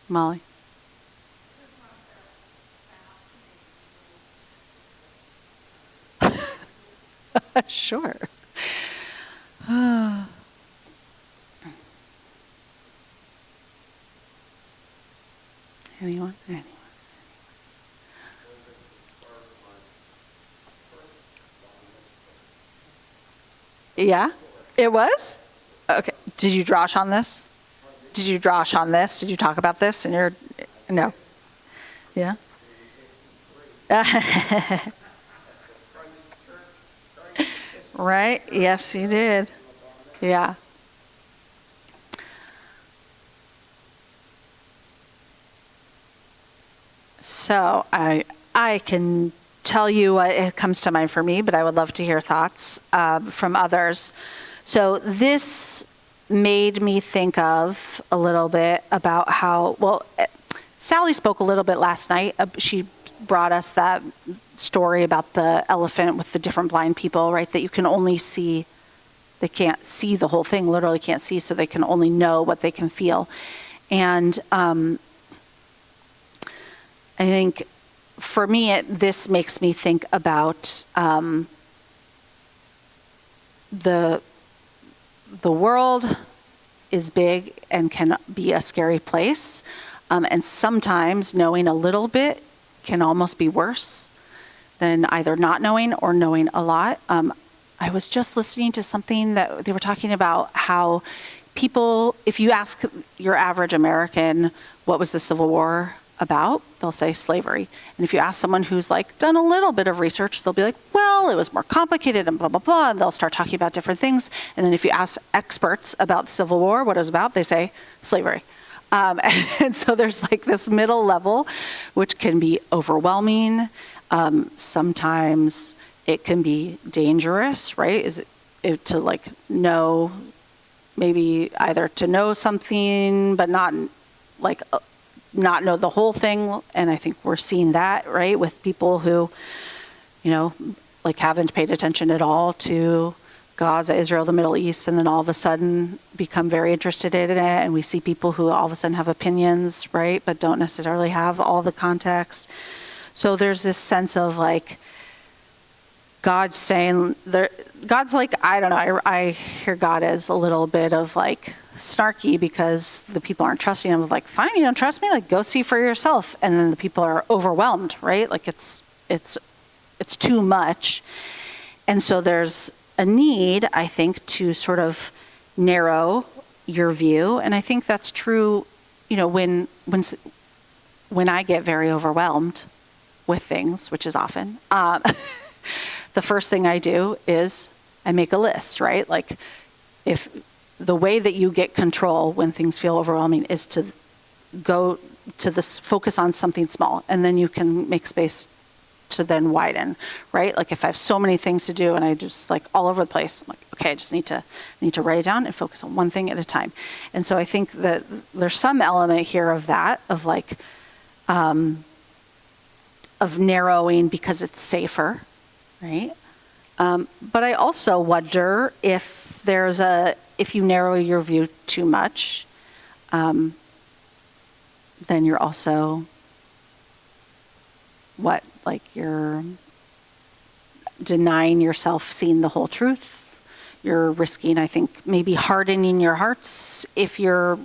Molly? Sure. Anyone? Yeah, it was? Okay. Did you drosh on this? Did you drosh on this? Did you talk about this in your, no? Yeah? Right? Yes, you did. Yeah. So I can tell you what it comes to mind for me, but I would love to hear thoughts from others. So this made me think of a little bit about how, well, Sally spoke a little bit last night. She brought us that story about the elephant with the different blind people, right? That you can only see, they can't see the whole thing, literally can't see, so they can only know what they can feel. And I think for me, this makes me think about the world is big and can be a scary place. And sometimes knowing a little bit can almost be worse than either not knowing or knowing a lot. I was just listening to something that they were talking about how people, if you ask your average American, what was the Civil War about, they'll say slavery. And if you ask someone who's like done a little bit of research, they'll be like, well, it was more complicated and blah, blah, blah. And they'll start talking about different things. And then if you ask experts about the Civil War, what it was about, they say slavery. And so there's like this middle level, which can be overwhelming. Sometimes it can be dangerous, right? Is it to like know, maybe either to know something, but not like not know the whole thing. And I think we're seeing that, right, with people who, you know, like haven't paid attention at all to Gaza, Israel, the Middle East, and then all of a sudden become very interested in it. And we see people who all of a sudden have opinions, right, but don't necessarily have all the context. So there's this sense of like God saying, God's like, I don't know, I hear God as a little bit of like snarky because the people aren't trusting him. Like, fine, you don't trust me? Like, go see for yourself. And then the people are overwhelmed, right? Like it's too much. And so there's a need, I think, to sort of narrow your view. And I think that's true, you know, when I get very overwhelmed with things, which is often, the first thing I do is I make a list, right? Like if the way that you get control when things feel overwhelming is to go to this, focus on something small, and then you can make space to then widen, right? Like if I have so many things to do and I just like all over the place, I'm like, okay, I just need to write it down and focus on one thing at a time. And so I think that there's some element here of that, of like, of narrowing because it's safer, right? But I also wonder if if you narrow your view too much, then you're also like you're denying yourself seeing the whole truth. You're risking, I think, maybe hardening your hearts if you're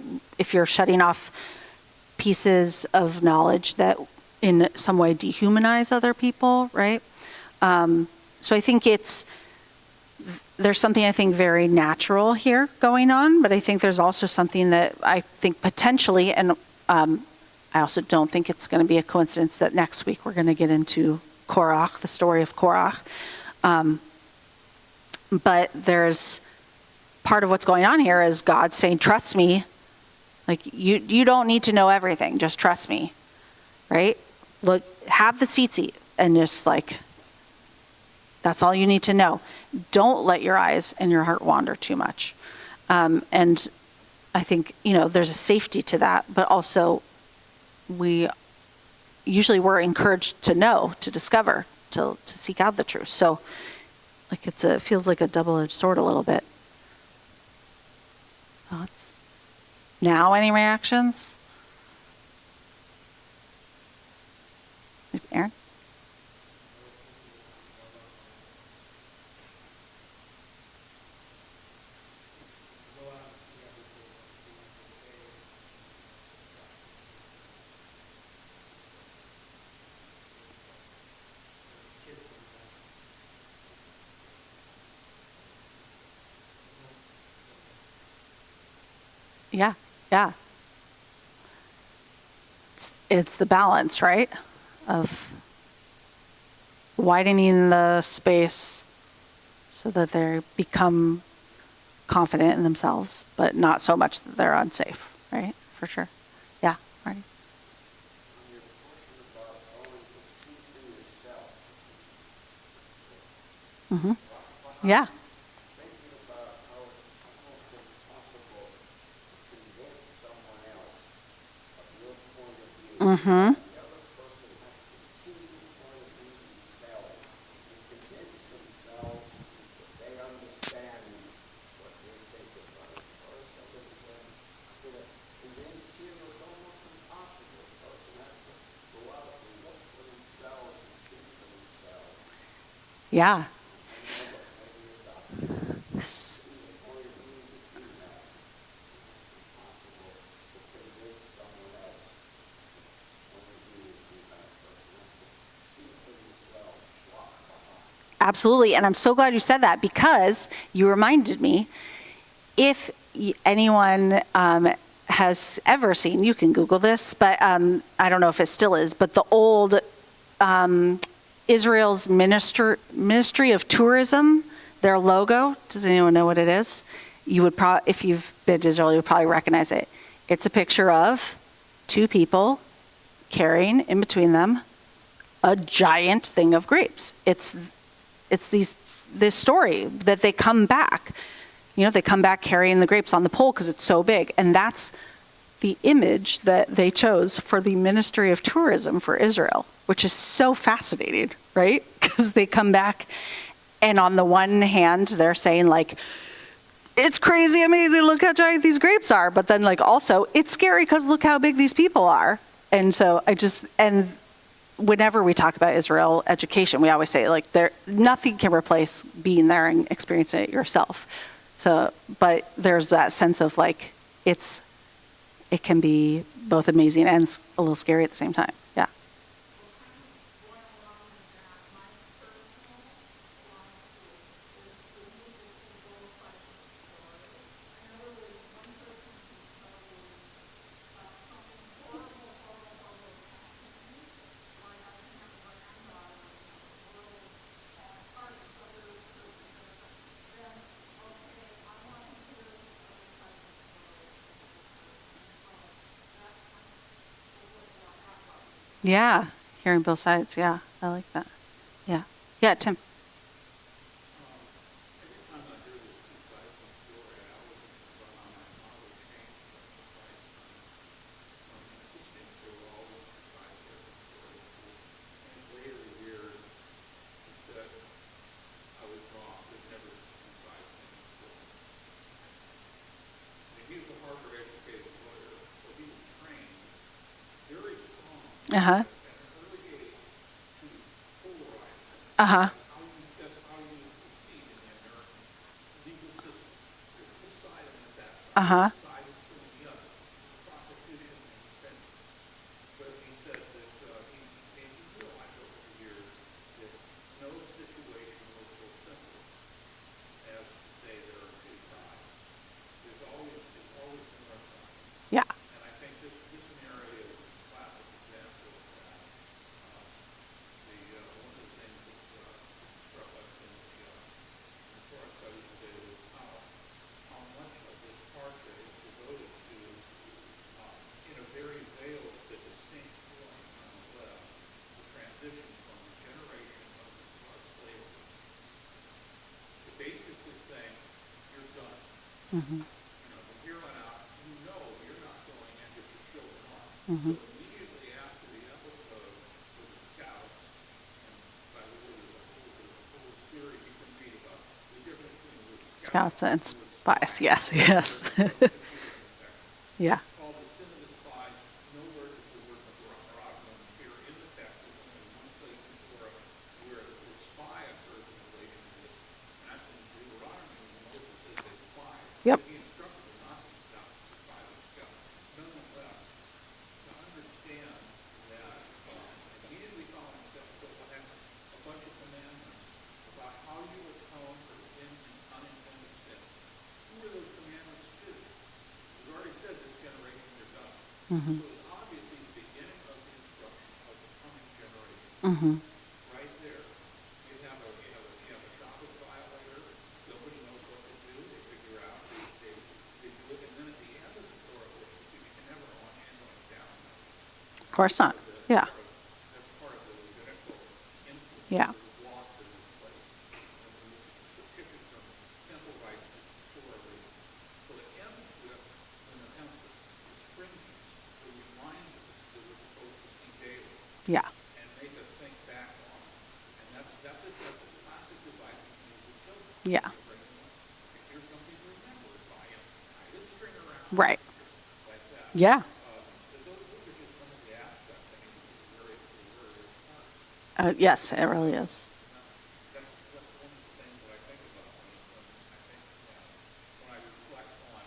shutting off pieces of knowledge that in some way dehumanize other people, right? So I think there's something I think very natural here going on, but I think there's also something that I think potentially, and I also don't think it's going to be a coincidence that next week we're going to get into Korach, the story of Korach. But there's part of what's going on here is God saying, trust me. Like you don't need to know everything. Just trust me, right? Look, have the tzitzit and just like, that's all you need to know. Don't let your eyes and your heart wander too much. And I think, you know, there's a safety to that, but also we're encouraged to know, to discover, to seek out the truth. So like it feels like a double-edged sword a little bit. Thoughts? Now, any reactions? Aaron? Yeah, yeah. It's the balance, right? Of widening the space so that they become confident in themselves, but not so much that they're unsafe, right? For sure. Yeah, Marty. Mm-hmm. Yeah. Mm-hmm. Yeah. S- Absolutely. And I'm so glad you said that because you reminded me if anyone has ever seen, you can Google this, but I don't know if it still is, but the old Israel's Ministry of Tourism, their logo, does anyone know what it is? You would probably, if you've been to Israel, you would probably recognize it. It's a picture of two people carrying in between them a giant thing of grapes. It's this story that they come back. You know, they come back carrying the grapes on the pole because it's so big. And that's the image that they chose for the Ministry of Tourism for Israel, which is so fascinating, right? Because they come back and on the one hand, they're saying like, it's crazy amazing, look how giant these grapes are. But then like also, it's scary because look how big these people are. And so and whenever we talk about Israel education, we always say like nothing can replace being there and experiencing it yourself. So, but there's that sense of like, it can be both amazing and a little scary at the same time. Yeah. Yeah. Hearing both sides. Yeah. I like that. Yeah. Yeah, Tim. Uh-huh. Uh-huh. Uh-huh. Yeah. Mm-hmm. Mm-hmm. Scouts and spies. Yes. Yes. Yeah. Yep. Mhm. So it's obviously the beginning of the instruction of the coming generation. Mhm. Right there. You have a Shabbat violator. Nobody knows what to do. They figure out. They do it. And then at the end of the Torah, you can never handle it down. Of course not. Yeah. That's part of the Levitical influence. Yeah. The laws that are in place. And the certificate from temple rights to Torah. So it ends with an emphasis, it's stringent, the reminders that we're supposed to see daily Yeah. and make us think back on. And that's a classic device we use with children. Yeah. To bring them up. And here's something to remember by it. Tie this string around. Right. Like that. Yeah. But those are just some of the aspects. I mean, this is very hard. Yes, it really is. That's one of the things that I think about when I reflect on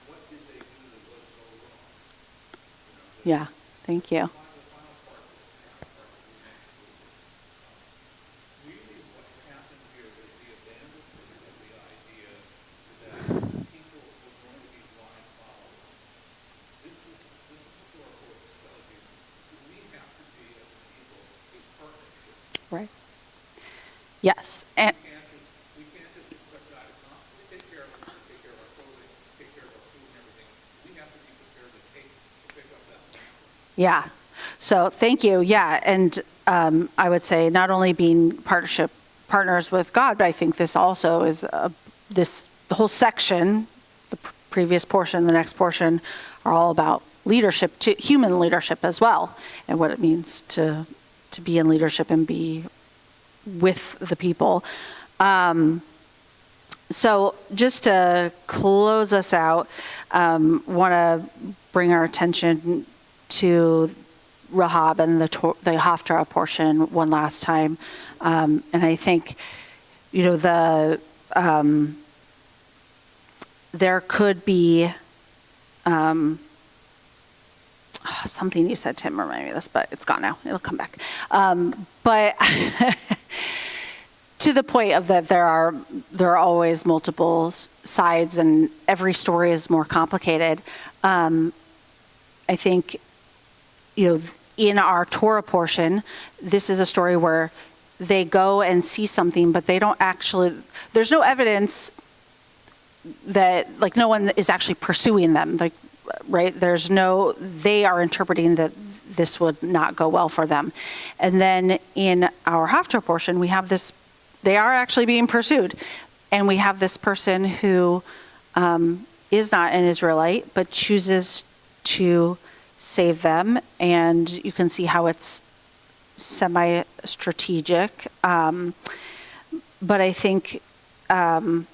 what did they do that was so wrong. Yeah. Thank you. The final part of this, the part that we mentioned was really what happened here was the abandonment of the idea that people were going to be blind followers. This is historical telling you we have to be as a people a partnership. Right. Yes. And We can't just expect God to constantly take care of us, take care of our clothing, take care of our food and everything. We have to be prepared to pick up that mantle. yeah. So thank you. Yeah. And I would say not only being partners with God, but I think this also is this whole section, the previous portion, the next portion, are all about leadership, to human leadership as well, and what it means to be in leadership and be with the people. So just to close us out, want to bring our attention to Rahab and the Haftarah portion one last time. And I think, there could be something you said, Tim, remind me of this, but it's gone now. It'll come back. But to the point of that there are always multiple sides and every story is more complicated. I think, in our Torah portion, this is a story where they go and see something, but they don't actually, there's no evidence that, like, no one is actually pursuing them, like, right? They are interpreting that this would not go well for them. And then in our Haftarah portion, we have this, they are actually being pursued. And we have this person who is not an Israelite, but chooses to save them. And you can see how it's semi-strategic. But I think, and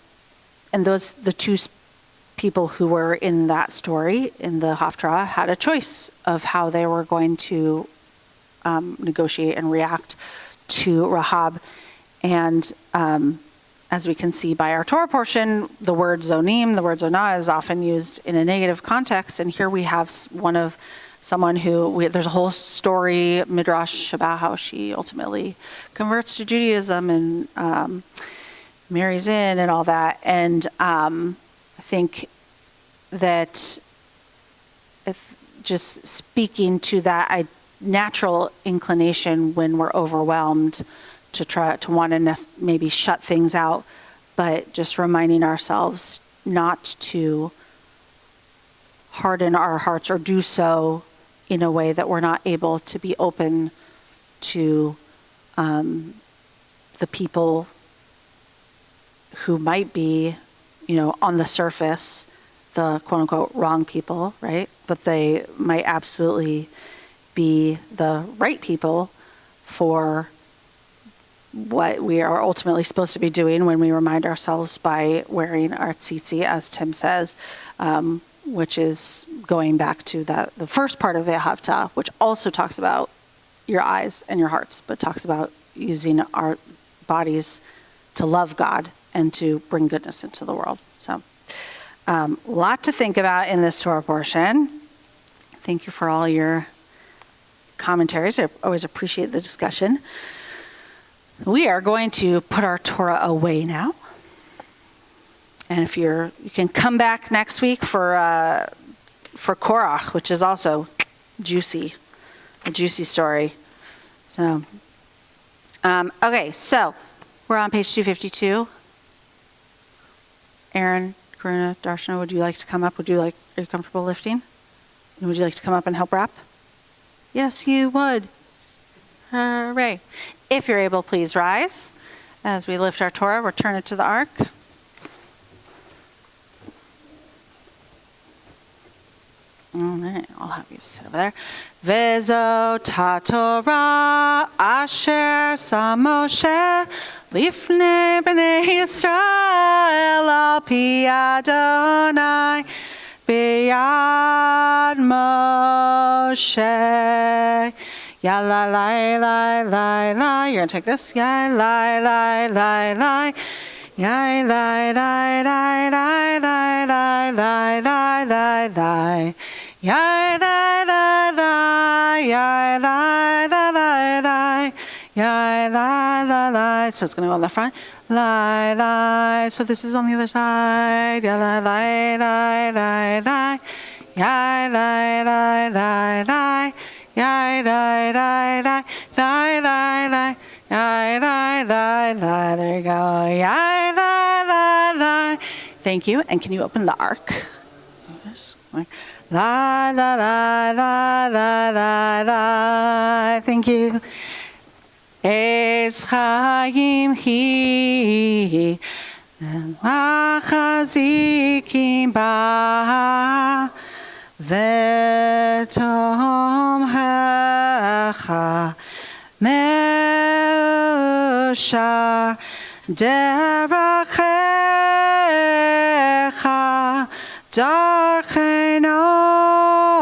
the two people who were in that story, in the Haftarah, had a choice of how they were going to negotiate and react to Rahab. And as we can see by our Torah portion, the word zonim, the word zonah, is often used in a negative context. And here we have someone who, there's a whole story, Midrash, about how she ultimately converts to Judaism and marries in and all that. And I think that if just speaking to that natural inclination when we're overwhelmed to try to want to maybe shut things out, but just reminding ourselves not to harden our hearts or do so in a way that we're not able to be open to the people who might be, on the surface, the quote unquote wrong people, right? But they might absolutely be the right people for what we are ultimately supposed to be doing when we remind ourselves by wearing our tzitzit, as Tim says, which is going back to the first part of the Haftarah, which also talks about your eyes and your hearts, but talks about using our bodies to love God and to bring goodness into the world. So a lot to think about in this Torah portion. Thank you for all your commentaries. I always appreciate the discussion. We are going to put our Torah away now. And if you can come back next week for for Korach, which is also juicy, a juicy story. So, okay, so we're on page 252. Aaron, Karuna, Darshana, would you like to come up? Are you comfortable lifting? And would you like to come up and help wrap? Yes, you would. Hooray. If you're able, please rise. As we lift our Torah, return it to the ark. All right, I'll have you sit over there. Vezo Torah asher sa Moshe lifnei bnei Yisrael al pi Adonai biyad Moshe. Ya la la la la la. You're gonna take this. Ya la la la la. Ya la la la la la la la la la la. Ya la la la. Ya la la la la. Ya la la la. So it's gonna go on the front. La la. So this is on the other side. Ya la la la la la. Ya la la la la. Yai, die, die, die, die, die, die, yai, die, die, die. There you go. Yai, die, die, die. Thank you. And can you open the ark? Yes. La, la, la, la, la, la, la. Thank you. Es Chaim hi, Machazikim ba. Vetom hecha meushar derachecha darchei noam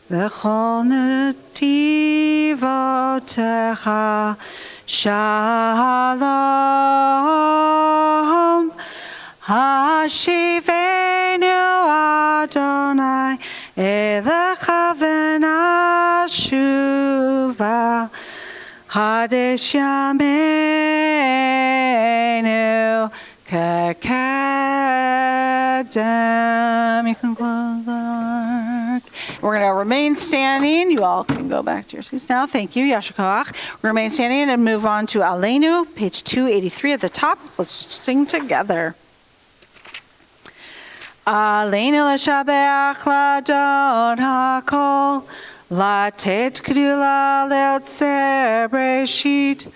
v'chol netivotecha shalom Hashivenu Adonai Elecha v'nashuva Hadesh Yameinu Kekedem. You can close the ark. We're going to remain standing. You all can go back to your seats now. Thank you, Yasher Koach. Remain standing and move on to Aleinu, page 283 at the top. Let's sing together. Aleinu l'shabeach l'adon hakol, latet gdula leotzer breshit,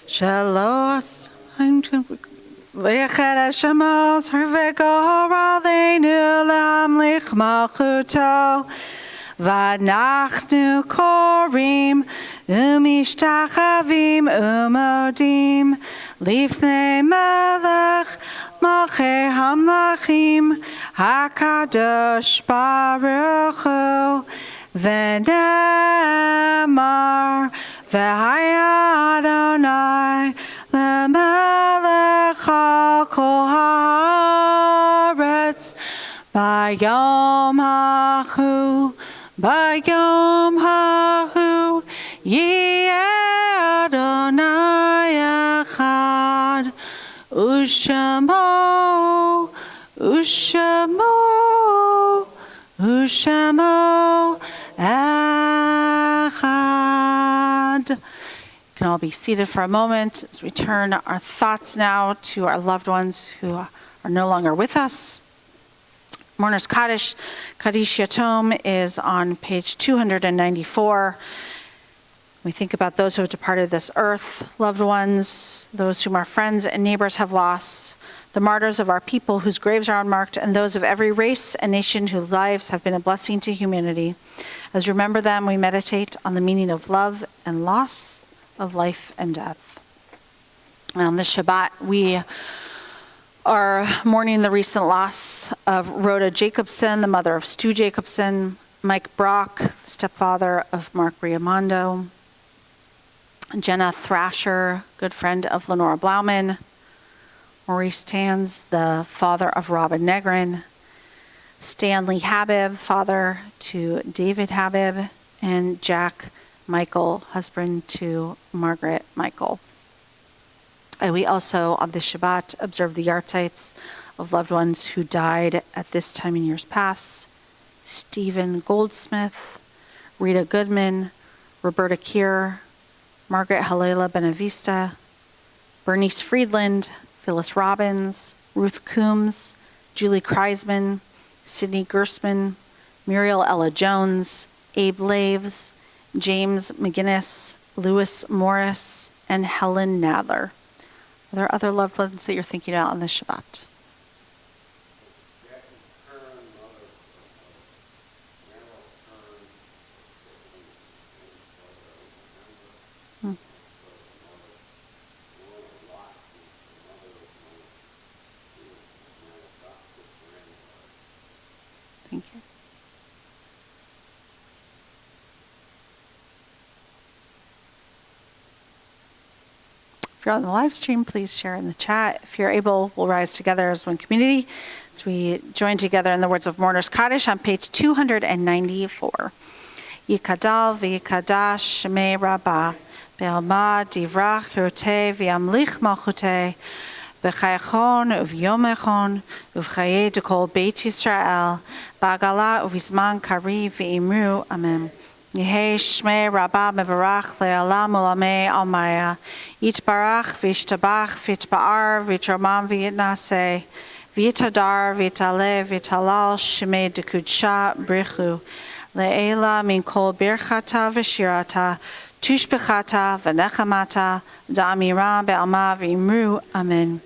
shalos le'echet hashemos harvegor aleinu le'amlich malchuto, v'anachnu korim umishtachavim umodim lifnei melech Malchei Hamlachim Hakadosh Baruch Hu V'nemar V'haya Adonai L'melech HaKol Haaretz Bayom Hahu Yeh Adonai Echad Ushamo Echad. You can all be seated for a moment as we turn our thoughts now to our loved ones who are no longer with us. Mourner's Kaddish Yatom is on page 294. We think about those who have departed this earth, loved ones, those whom our friends and neighbors have lost, the martyrs of our people whose graves are unmarked, and those of every race and nation whose lives have been a blessing to humanity. As we remember them, we meditate on the meaning of love and loss, of life and death. On this Shabbat, we are mourning the recent loss of Rhoda Jacobson, the mother of Stu Jacobson, Mike Brock, stepfather of Mark Riamondo, Jenna Thrasher, good friend of Lenora Blauman, Maurice Tanz, the father of Robin Negrin, Stanley Habib, father to David Habib, and Jack Michael, husband to Margaret Michael. And we also, on this Shabbat, observe the yahrzeits of loved ones who died at this time in years past: Stephen Goldsmith, Rita Goodman, Roberta Keir, Margaret Halela Benavista, Bernice Friedland, Phyllis Robbins, Ruth Coombs, Julie Kreisman, Sidney Gersman, Muriel Ella Jones, Abe Laves, James McGinnis, Lewis Morris, and Helen Nadler. Are there other loved ones that you're thinking about on this Shabbat? Thank you. If you're on the live stream, please share in the chat. If you're able, we'll rise together as one community as we join together in the words of Mourner's Kaddish on page 294. Yikadal v'yikadash shemei rabbah be'alma divrach hiroteh v'yamlich malchuteh b'chayachon uv'yomechon uv'chayei dekol Beit Yisrael ba'agala uv'izman kari v'imru amen. Yehei shmei rabbah mevarach le'alam ulamei almaya yitbarach v'yishtabach v'yitba'ar v'yitromam v'yitnaseh v'yitadar v'yitaleh v'yitalal shemei dekudsha brichu Le'ela min kol birchata v'shirata, tushbechata v'nechamata, da'amira be'alma v'imru, amen.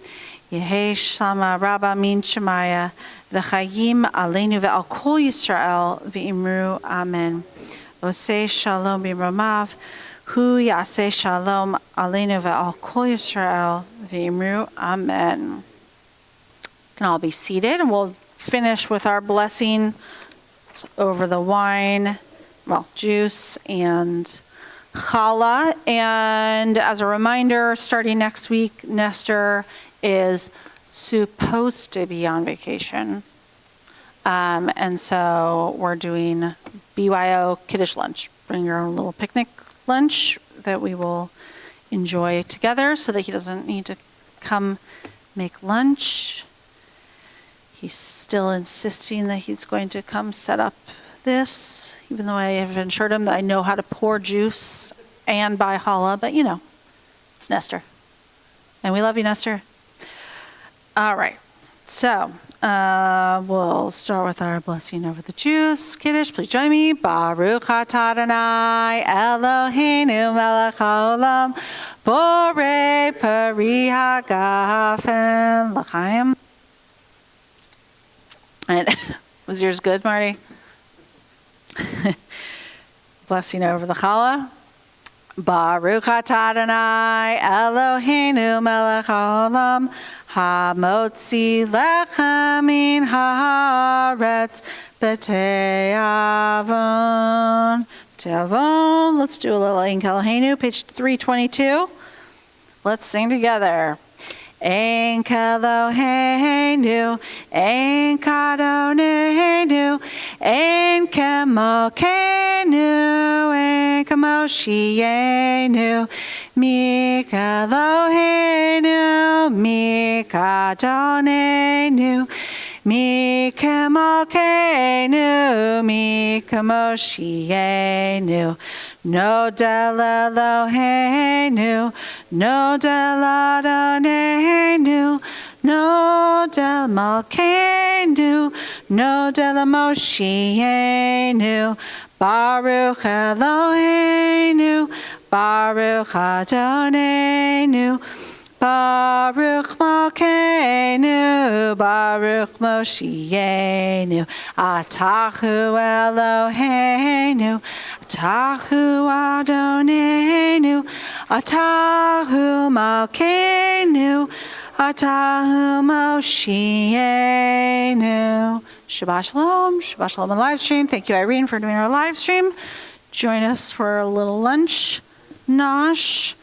Yehei shama rabba min shemaya, v'chayim aleinu ve'al kol Yisrael v'imru, amen. Oseh shalom b'romav, hu yaseh shalom aleinu ve'al kol Yisrael v'imru, amen. You can all be seated, and we'll finish with our blessing over the wine, juice and challah. And as a reminder, starting next week, Nestor is supposed to be on vacation. And so we're doing BYO Kiddush lunch. Bring your own little picnic lunch that we will enjoy together so that he doesn't need to come make lunch. He's still insisting that he's going to come set up this, even though I have assured him that I know how to pour juice and buy challah, but it's Nestor. And we love you, Nestor. All right, so we'll start with our blessing over the juice. Kiddush, please join me. Baruch atah Adonai Eloheinu melech haolam borei peri hagafen l'chaim. And was yours good, Marty? Blessing over the challah. Baruch atah Adonai Eloheinu melech haolam hamotzi lechem min haaretz b'te'avon. B'te'avon. Let's do a little Ein Eloheinu, page 322. Let's sing together. Ein Eloheinu, Ein Kadonenu, Ein Kemokeinu, Ein Kemoshienu, Mi Eloheinu, Mi Kadonenu, Mi Kemokeinu, Mi Kemoshienu. Nodel Eloheinu, Nodel Adonenu, Nodel Malkeinu, Nodel Moshienu, Baruch Eloheinu, Baruch Adonenu, Baruch Malkeinu, Baruch Moshienu, Atahu Eloheinu, Atahu Adonenu, Atahu Malkeinu, Atahu Moshienu. Shabbat Shalom. Shabbat Shalom on live stream. Thank you, Irene, for doing our live stream. Join us for a little lunch. Nosh.